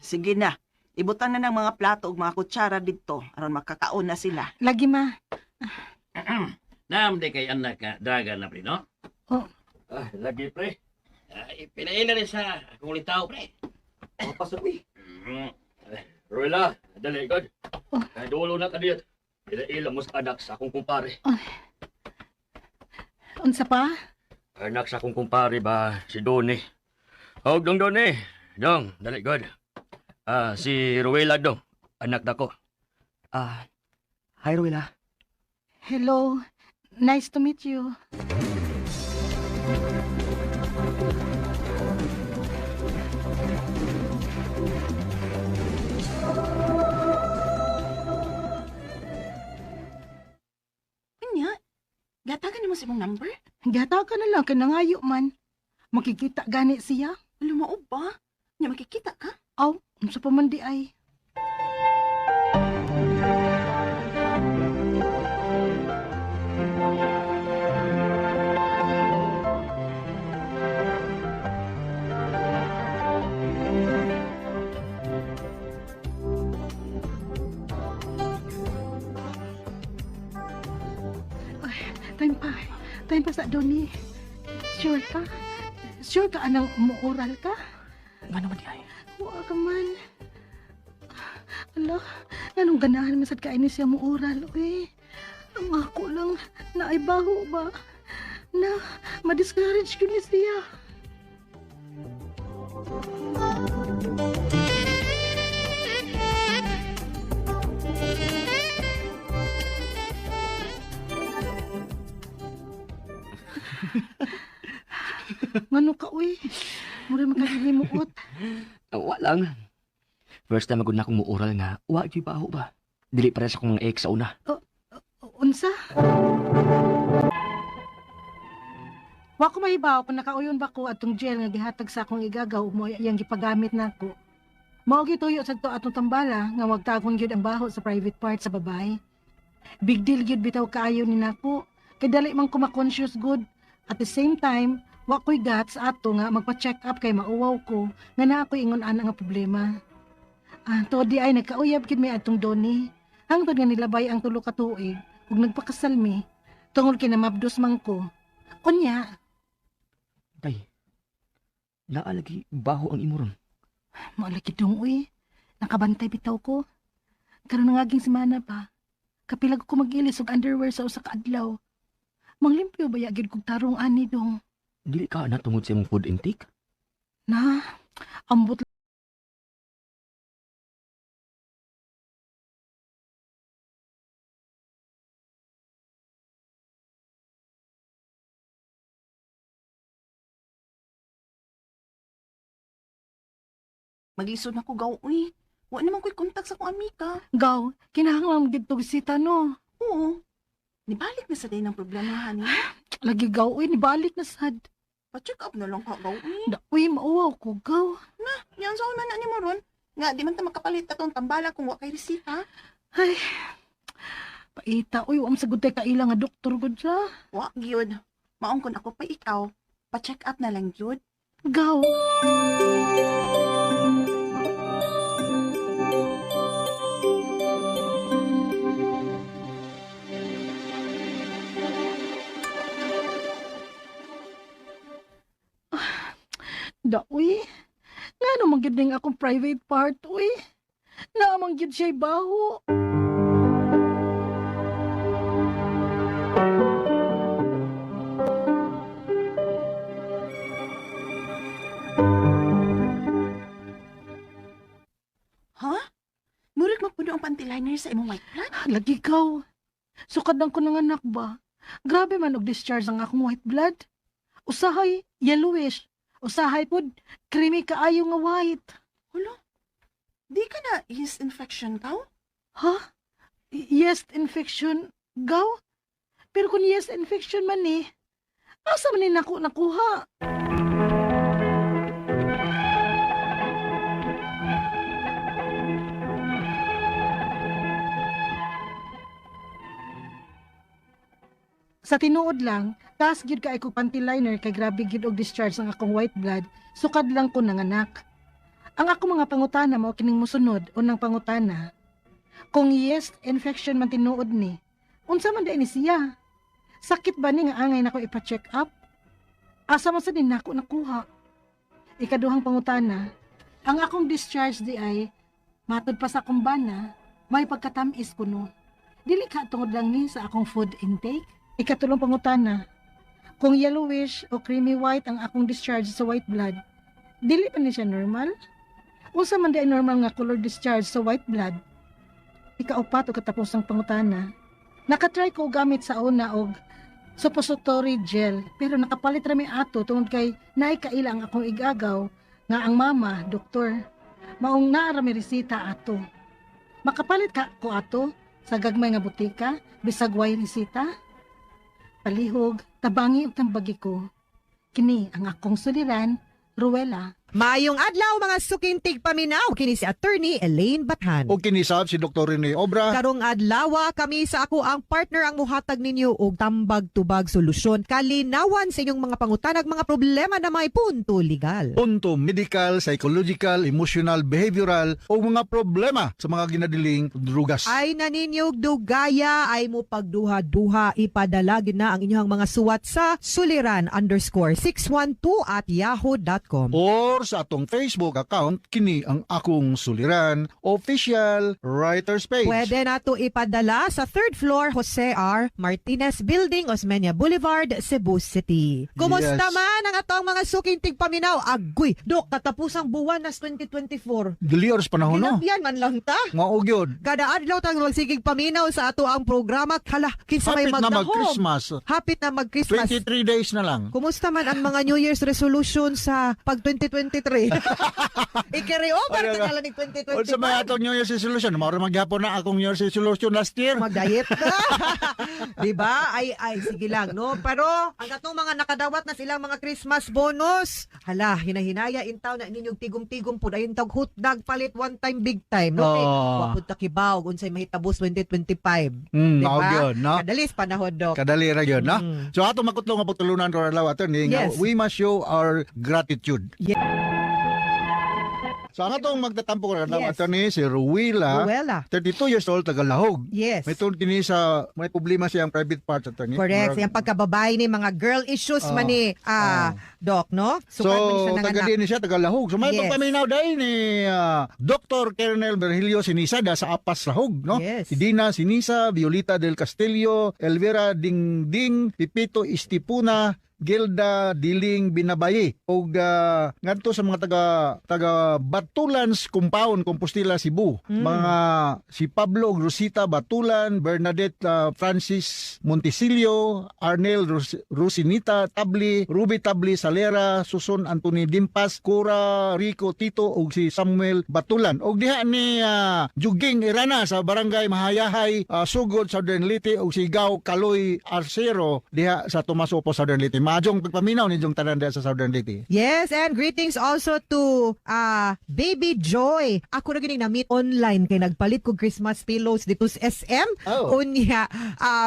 Sige na. Ibutan na ng mga plato ug mga kutsara didto aron makakaon na sila. Lagi ma. Naam di kay anak ka, dagan na pre, no? Oh. Lagi pre. Pinaila rin sa akong litaw pre. Papasok eh. Ruela, dali god. Dulo na kadiyot. Ila mo sa anak sa akong kumpare. Unsa pa? Anak sa akong kumpare ba si Doni. Dong Doni. Dong, dali god. Si Ruela dong, anak dako. Hi Ruela. Hello. Nice to meet you. Kanya, gatagan mo sa imong number? Gata ka na lang, kanangayo man. Makikita gani siya. Lumao ba? Nya makikita ka? Aw, unsa pa man di ay. Ay, time pa sa doni. Sure ka? Sure ka anang muural ka? Nga naman di ay. Wa ka man. Ala, anong ganahan masad ka ini siya muural, uy. Ang ako lang, naibaho ba? Na, ma-discourage ko ni siya. Ngano ka, uy? Mura makakalimuot. Wa lang. First time agud na akong muural nga, wa gyud baho ba? Dili para sa akong ex sa una. Unsa? Wa ko mahibaw kung nakauyon ba ko atong gel nga gihatag sa akong igagaw mo yang gipagamit nako. Mao gituyo sa to atong tambala nga wagtagon gyud ang baho sa private part sa babae. Big deal gyud bitaw kaayo ni nako. Kay dali man ko ma-conscious good. At the same time, wa ko'y guts ato nga magpa-check up kay mauwaw ko nga na ako'y ingon ana nga problema. To di ay nagkauyab gid mi atong doni. Hangtod nga nilabay ang tulo ka tuig ug nagpakasal mi tungod kay namabdos man ko. Unya, Tay, naalagi baho ang imuron. maulagi dong uy. Nakabantay bitaw ko. Karon nga aging semana pa. Kapilag ko mag-ilis og underwear sa usa ka adlaw. Manglimpyo ba yagid kog tarong ani dong. Dili ka na tungod sa imong food intake? Na, ambot Maglisod na ko gaw, uy. Wa naman ko'y kontak sa kong amika. gaw, kinahanglan gid to bisita no. Oo. Nibalik na sa day ng problema, honey. Lagi gaw uy, nibalik na sad. Pa-check up na lang ka gaw, uy. Da uy, mauwaw ko gaw. Yan sa man na ni mo ron. Nga, di man ta makapalit atong tambala kung wa kay resita. Ay, paita uy, wa sa gud kaila nga doktor gud sa. Wa, gyud. Maong kun ako pa ikaw. Pa-check up na lang, gyud. Gaw. Da uy, nga naman gyud ning akong private part uy. Naamang gyud siya'y baho. Ha? Murik magpuno ang panty liner sa imong white blood? Lagi kaw. Sukad lang ko ng anak ba? Grabe man og discharge ang akong white blood. Usahay yellowish. Usahay pod creamy kaayo nga white. Hulo? Di ka na yeast infection kaw? Ha? Yeast infection gaw? Pero kung yeast infection man asa man ni nako nakuha? Sa tinuod lang, taas gyud ka ko panty liner kay grabe gyud og discharge ang akong white blood, sukad lang ko nanganak. Ang ako mga pangutana mao kining mosunod unang pangutana. Kung yeast infection man tinuod ni, unsa man ni siya? Sakit ba ni nga angay nako ipa-check up? Asa man sa din nako nakuha? Ikaduhang pangutana, ang akong discharge di ay matod pa sa akong bana, may pagkatamis kuno. Dili ka tungod lang ni sa akong food intake. Ikatulong pangutana, kung yellowish o creamy white ang akong discharge sa white blood, dili pa ni siya normal? Unsa man di ay normal nga color discharge sa white blood? Ikaupat o katapos ng pangutana. Nakatry ko gamit sa una og suppository gel pero nakapalit rami ato tungod kay naay kaila ang akong igagaw nga ang mama, doktor, maong naa rami resita ato. Makapalit ka ko ato sa gagmay nga butika bisag way resita? Palihog, tabangi ug tambagi ko. Kini ang akong suliran, Ruela. Maayong adlaw mga sukintig paminaw kini si Attorney Elaine Bathan. O kinisab si Dr. Rene Obra. Karong adlaw kami sa ako ang partner ang muhatag ninyo og tambag-tubag solusyon kalinawan sa inyong mga pangutanag mga problema na may punto legal. Punto medical, psychological, emotional, behavioral o mga problema sa mga ginadiling drugas. Ay naninyog dugaya ay mo pagduha-duha ipadala gyud na ang inyong mga suwat sa suliran_612@yahoo.com. Or sa atong Facebook account, kini ang akong suliran, official writer's page. Pwede na to ipadala sa 3rd floor Jose R. Martinez Building, Osmeña Boulevard, Cebu City. Kumusta Yes. man ang atong mga sukintig paminaw? Agoy, Dok, katapusang buwan na 2024. Dili oras panahon no. Ginabyan man lang ta. Maugyod. Kada adlaw tang magsigig paminaw sa ato ang programa. Hala, kinsa may Hapit na magdahom. mag-Christmas. Hapit na mag-Christmas. 23 days na lang. Kumusta man ang mga New Year's resolution sa pag 2023? I-carry over Ano ka nga? na lang ni 2025. O sa mga atong New Year's resolution, maura maghapon na akong New Year's resolution last year. Mag-diet ka. Diba? Ay, sige lang, no? Pero, ang atong mga nakadawat na silang mga Christmas bonus, hala, hinahinaya intaw na ninyong tigom-tigom po, dahil tag hotdog palit one time, big time, no? Oo. Wapod takibaw, unsay mahitabos 2025. Maugyod, no? Kadalis panahon, Dok. Kadali ra yun, no? Mm. So ato makutlong nga pagtulunan ko alaw attorney nga Yes. we must show our gratitude. Yes. So ang atong magtatampo ko alaw Yes. attorney si Ruwila, Ruwela. 32 years old, taga-Lahog. Yes. May tungkol kini sa may problema siyang private parts attorney. Correct. Yung pagkababay ni mga girl issues man ni Doc, no? So, man siya taga nanganak. din siya, taga-Lahog. So, may Yes. pagpaminaw dahil ni Dr. Colonel Virgilio Sinisada sa Apas, Lahog, no? Yes. Si Dina Sinisa, Violeta del Castillo, Elvira Dingding, Pipito Istipuna, Gilda Diling Binabayi o ngadto sa mga taga Batulans Compound Compostela Cebu, mga si Pablo ug Rosita Batulan, Bernadette Francis Montisilio, Arnel Rosinita Tabli, Ruby Tabli Salera, Suson Anthony Dimpas, Cora Rico Tito ug si Samuel Batulan og diha ni Juging Irana sa Barangay Mahayahay, Sugod Southern Leyte ug si Gaw Kaloy Arcero diha sa Tomasopo Southern Leyte. Majong pagpaminaw ni jong tanan diha sa Southern Leyte. Yes, and greetings also to Baby Joy. Ako na gining na-meet online kay nagpalit ko Christmas pillows dito sa SM. Oh. Unya,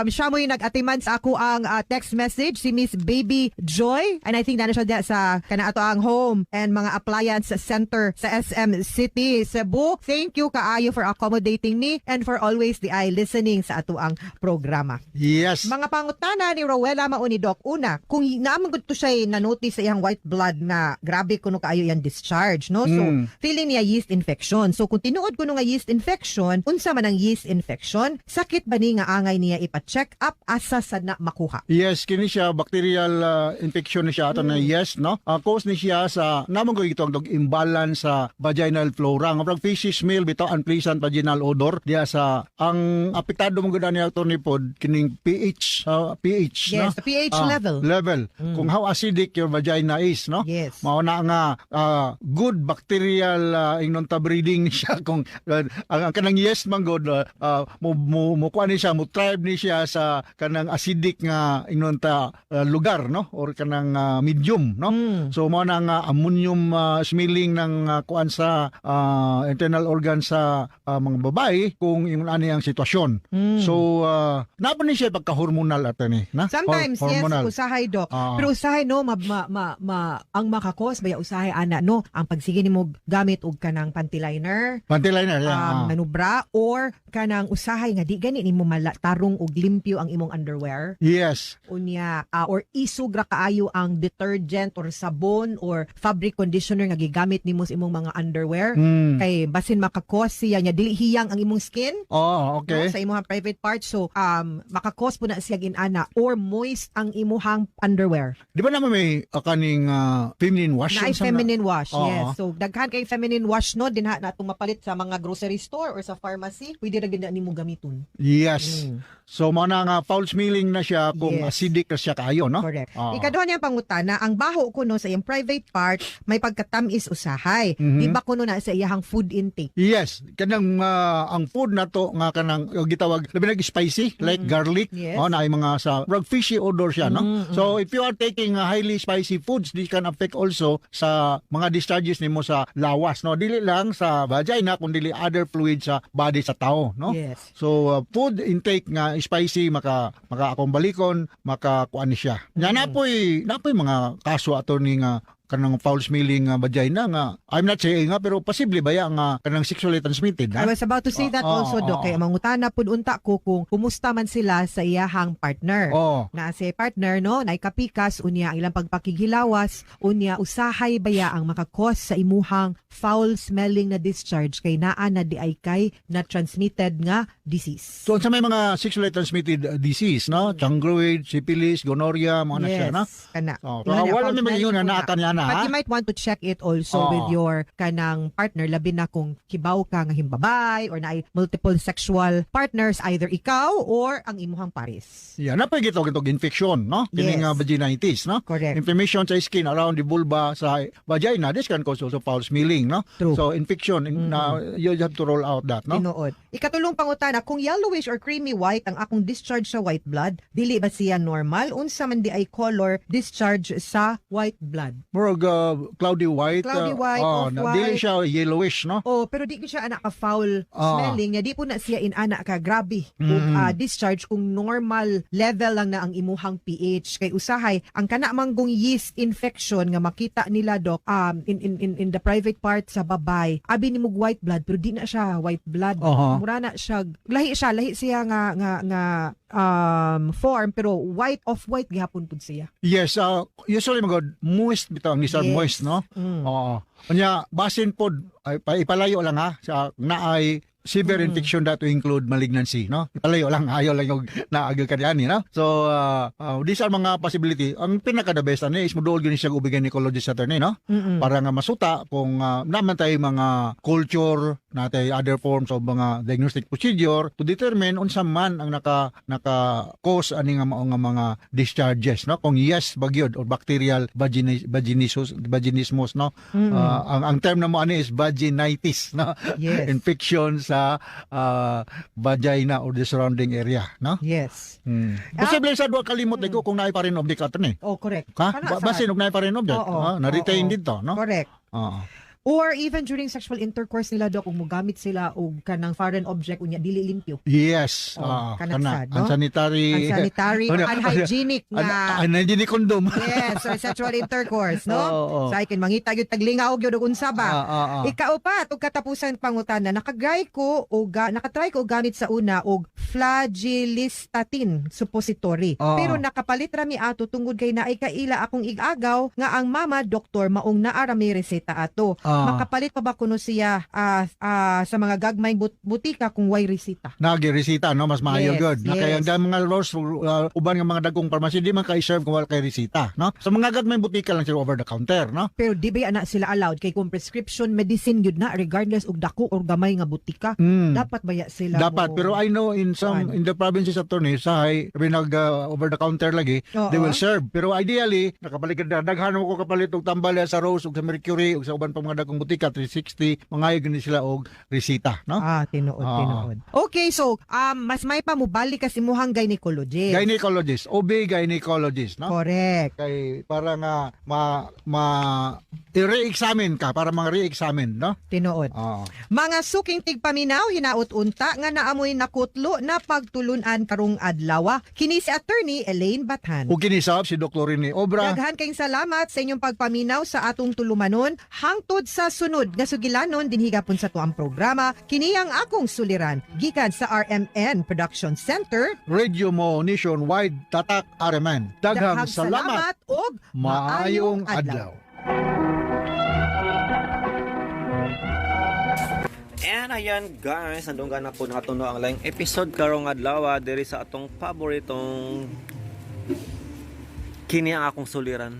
siya mo yung nag-atiman sa ako ang text message, si Miss Baby Joy. And I think na siya diha sa kanaato ang home and mga appliance center sa SM City, Cebu. Thank you kaayo for accommodating me and for always the listening sa ato ang programa. Yes. Mga pangutana ni Rowella Mauni Doc. Una, kung naman ko siya na-notice sa iyang white blood na grabe kuno kaayo yung discharge, no? So, feeling niya yeast infection. So, kung tinuod kuno nga yeast infection, unsa man ang yeast infection, sakit ba ni nga angay niya ipa-check up asa sad na makuha? Yes, kini siya bacterial infection ni siya ato na yes, no? Cause ni siya sa namon ko ito ang imbalance sa vaginal flora. Nga prag fishy smell bitaw unpleasant vaginal odor diya sa ang apektado mo gud niya ato ni pod kining pH, pH, no? Yes, the pH level. Kung how acidic your vagina is, no? Yes. Mao na nga good bacterial inonta breeding ni siya kung ang kanang yes man god mo kuan ni siya, mo thrive ni siya sa kanang acidic nga inonta lugar, no? Or kanang medium, no? So mao na nga ammonium smelling ng kuan sa internal organ sa mga babae kung yung ani ang sitwasyon. So napa ni siya pagka-hormonal ato ni, na? Sometimes, Hormonal. yes, usahay, Doc. Pero usahay, no, ang makakos, baya usahay, ana, no, ang pagsige ni mo gamit og kanang panty liner, Panty liner, yeah. manubra, or kanang usahay nga, di gani ni mo tarong og limpyo ang imong underwear. Yes. Unya, or isugra kaayo ang detergent or sabon or fabric conditioner nga gigamit nimo sa imong mga underwear. Kay basin makakos siya nya dili hiyang ang imong skin. Oh, okay. No, sa imong private part. So, makakos po na siya ginana or moist ang imuhang underwear underwear. Di ba naman may kaning feminine wash? Na ay yun sa feminine wash, Oo. yes. So, daghan kay feminine wash no, dinha na itong mapalit sa mga grocery store or sa pharmacy, pwede na ganda ni mo gamiton. Yes. So, mga nga foul smelling na siya kung Yes. acidic na siya kayo, no? Correct. Oo. Ikaduha niya pangutana, ang baho ko no sa iyang private part, may pagkatamis usahay. Di ba kuno na sa iyahang food intake? Yes, kanang ang food na to nga kanang gitawag labi nag spicy like garlic. Yes. Na ay mga sa fishy odor siya, no? So if you are taking highly spicy foods, this can affect also sa mga discharges nimo sa lawas, no? Dili lang sa vagina kundi other fluids sa body sa tao, no? Yes. So food intake nga spicy maka akong balikon makakuan ni siya. Nya napoy mga kaso ato ni nga kanang foul smelling vagina nga I'm not saying nga pero posible ba ya nga kanang sexually transmitted, I ha? was about to say that also, Dok. Kaya mangutana pud unta ko kung kumusta man sila sa iyahang partner. Oh. Na si partner, no, naikapikas, unya ang ilang pagpakighilawas, unya usahay baya ang makakos sa imuhang foul-smelling na discharge kay naa na di ay kay na transmitted nga disease. So sa may mga sexually transmitted disease, no? Changroid, syphilis, gonorrhea, mga na siya, no? Kana. So, Yun na, wala foul may yun na smelling naakan po niya na, But ha? you might want to check it also Oo. with your kanang partner, labi na kung kibaw ka nga himbabay or na multiple sexual partners, either ikaw or ang imuhang pares. Yeah, napay gitog infection, no? Kining Yes. vaginitis, no? Correct. Inflammation sa skin around the vulva sa vagina, this can cause also foul smelling, no? True. So infection, you have to roll out that, no? Tinuod. Ikatulong pangutana, kung yellowish or creamy white ang akong discharge sa white blood, dili ba siya normal? Unsa man di ay color discharge sa white blood? Murag cloudy white. Cloudy white, off-white. Dili siya yellowish, no? Oh, pero di ko siya anak ka foul smelling niya. Di po na siya anak ka grabe. Mm. Kung discharge kung normal level lang na ang imuhang pH. Kay usahay ang kana manggong yeast infection nga makita nila, Dok, in the private part sa babay. Abi ni mug white blood pero di na siya white blood. Aha. Mura na siya lahi siya nga form pero white off white gihapon pud siya. Yes, usually magod moist bitaw ang lisar Yes. moist, no? Oo. Kanya basin pod ay ipalayo lang ha sa naay severe infection that to include malignancy, no? Ipalayo lang, ayaw lang yung naagil ka diyan, no? So these are mga possibility. Ang pinaka the best is modol gyud siya ubigay ni gynecologist attorney, no? Para nga masuta kung naman tayo mga culture natay other forms of mga diagnostic procedure to determine unsa man ang naka cause ani nga mao nga mga discharges, no? Kung yes bagyod or bacterial vaginismus, no? Ang term na mo ani is vaginitis, no? Yes. Infection sa vagina or the surrounding area, no? Yes. Posible sa duha kalimot ko kung naay pa rin object ato ni. Oh, correct. Ha? Kana Basin og naay pa rin object. Oo. Na-retain Oo. dito, no? Correct. Oo. Or even during sexual intercourse nila, Dok, kung mugamit sila og kanang foreign object unya dili limpyo. Yes. Kanat sad, no? Unsanitary. Unsanitary or unhygienic nga. Unhygienic condom. Yes, or sexual intercourse, no? Oo. So, I can mangita yung taglingaw yun og unsa ba? Ikaupat, og katapusan pangutana, nakatry ko og gamit sa una og flagellistatin suppository. Oo. Pero nakapalit rami ato tungod kay naay kaila akong igagaw nga ang mama doktor maong naa rami reseta ato. Makapalit pa ba kuno siya sa mga gagmayng butika kung way resita? Nagi-resita, no? Mas maayo Yes, good. Na kaya yes. ang mga Ross, uban ng mga dagkong pharmacy, di man kay-serve kung wala kay resita, no? Sa mga gagmay butika lang sila over the counter, no? Pero di ba ana sila allowed kay kung prescription medicine yun na regardless og dako or gamay nga butika, dapat baya sila Dapat, pero I know in the provinces of Tornis, sahay, nag over the counter lagi, Oo. they will serve. Pero ideally, nakabalik na, daghan mo ko kapalit og tambal sa Rose, og sa Mercury, og sa uban pa mga dagkong butika, 360, mga gani sila og resita, no? Tinuod. Okay, so mas may pa mo balik kasi muhang gynecologist. Gynecologist, OB gynecologist, no? Correct. Kay para nga i-re-examine ka, para mga re-examine, no? Tinuod. Oo. Mga suking tigpaminaw hinaut unta nga naamoy nakutlo na pagtulunan karong adlaw. Kini si attorney Elaine Bathan. Ug kinisab si Dr. Rene Obra. Daghan kayong salamat sa inyong pagpaminaw sa atong tulumanon. Hangtod sa sunod nga sugilanon dinhi gapon sa tuang programa. Kini ang akong suliran gikan sa RMN Production Center. Radio mo nationwide tatak Areman. Daghang salamat. og Maayong adlaw. And ayan guys, andun na po nakatuno ang laing episode karong adlaw diri sa atong paboritong Kini ang akong suliran.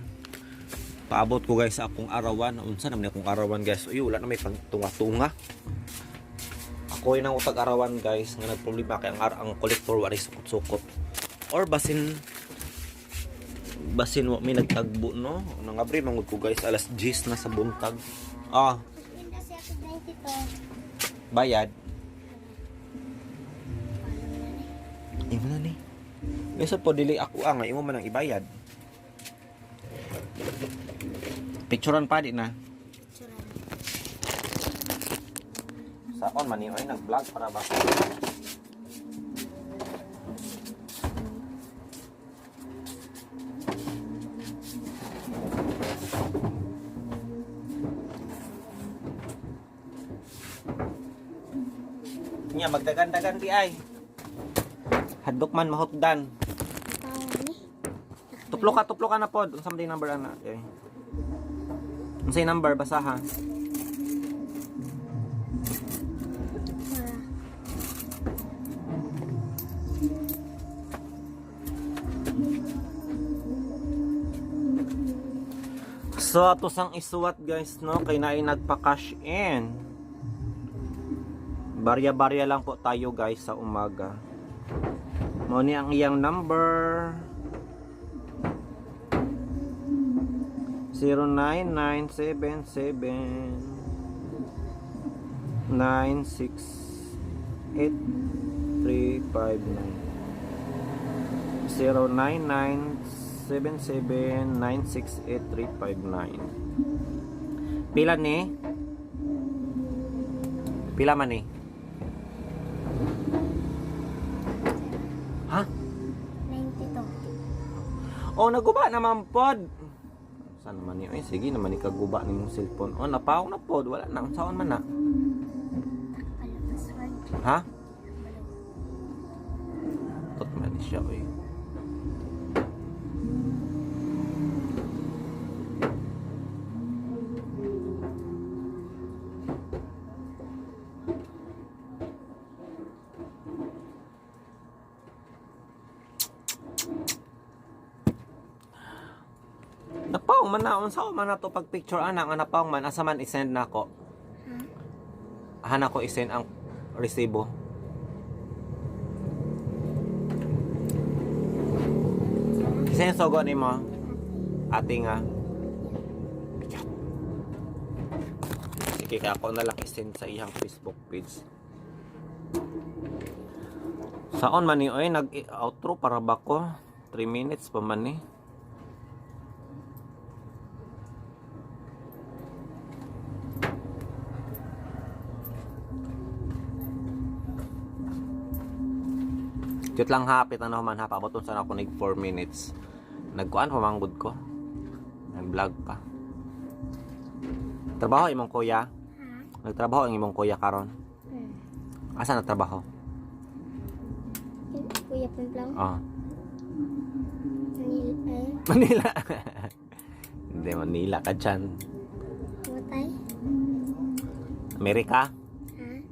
Paabot ko guys sa akong arawan. Unsa naman akong arawan guys? Uy, wala na may pagtunga-tunga. Ako ay nang utag arawan guys nga nagproblema kay ang collector wala sukot-sukot. Or basin mo may nagtagbo no. Nangabri mangud ko guys alas 10 na sa buntag. Bayad. Imo na ni. Bisa po dili ako nga imo man ang ibayad. Picturean pa di na. Saon man ay nag-vlog para ba? Nya magdagan-dagan di ay. Hadlok man mahutdan. Tuplo ka na pod. Unsa man di number ana? Okay. Unsay number basa ha? So ato sang isuwat guys no kay naay nagpa-cash in. Barya-barya lang po tayo guys sa umaga. Mao ni ang iyang number 0997796835 0997796835 Pila ni? Pila man ni? Ha? 92. Oh, naguba naman pod. Saan naman yun? Ay, sige naman ikaguba ni mong cellphone. Oh, napaw na pod. Wala na. Saan man na? Ha? Tot man siya, oy. Napawang man na, unsa man na to pag picture ana nga napawang man asa man i-send nako. Hana ko i-send ang resibo. I-send sogo ni mo. Ate nga. Sige ka ako na lang i-send sa iyang Facebook page. Saon man ni oy nag-outro para ba ko? 3 minutes pa man ni. Cute lang hapit ano man ha, paboton sana ako nag 4 minutes. Nagkuan pa manggod ko. Nag-vlog pa. Trabaho imong kuya? Nagtrabaho ang imong kuya karon? Asa nagtrabaho? Kuya Pemplang? Oh. Manila. Manila. Hindi, Manila ka dyan. Matay? Amerika? Ha?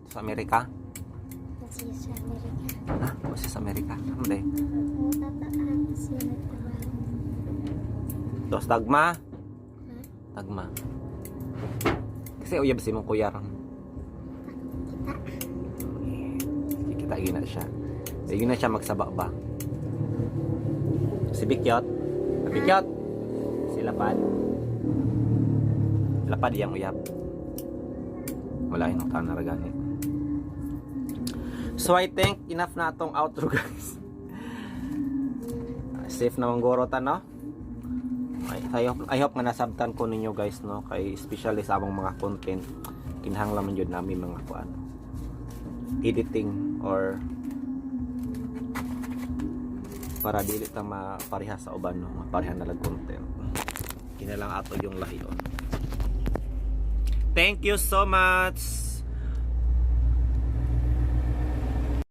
Sa Amerika? Kasi sa Amerika. Ha? Kasi sa Amerika? Hindi. Matataan kasi nagtrabaho. Dos tagma? Ha? Tagma. Kasi uyab si mong kuya ron. Kita gina siya. Sige na siya magsaba ba? Si Bikyot. Bikyot. Si Lapad. Lapad yang uyab. Wala yun ang taon na ragani. So I think enough na atong outro guys. Safe na manggoro ta no? I hope nga nasabtan ko ninyo guys no, kay especially sa among mga content kinahanglan man jud namin mga kuan editing or para dili ta mapareha sa uban no, mapareha na lang content. Kinalang ato yung lahiyon. Thank you so much.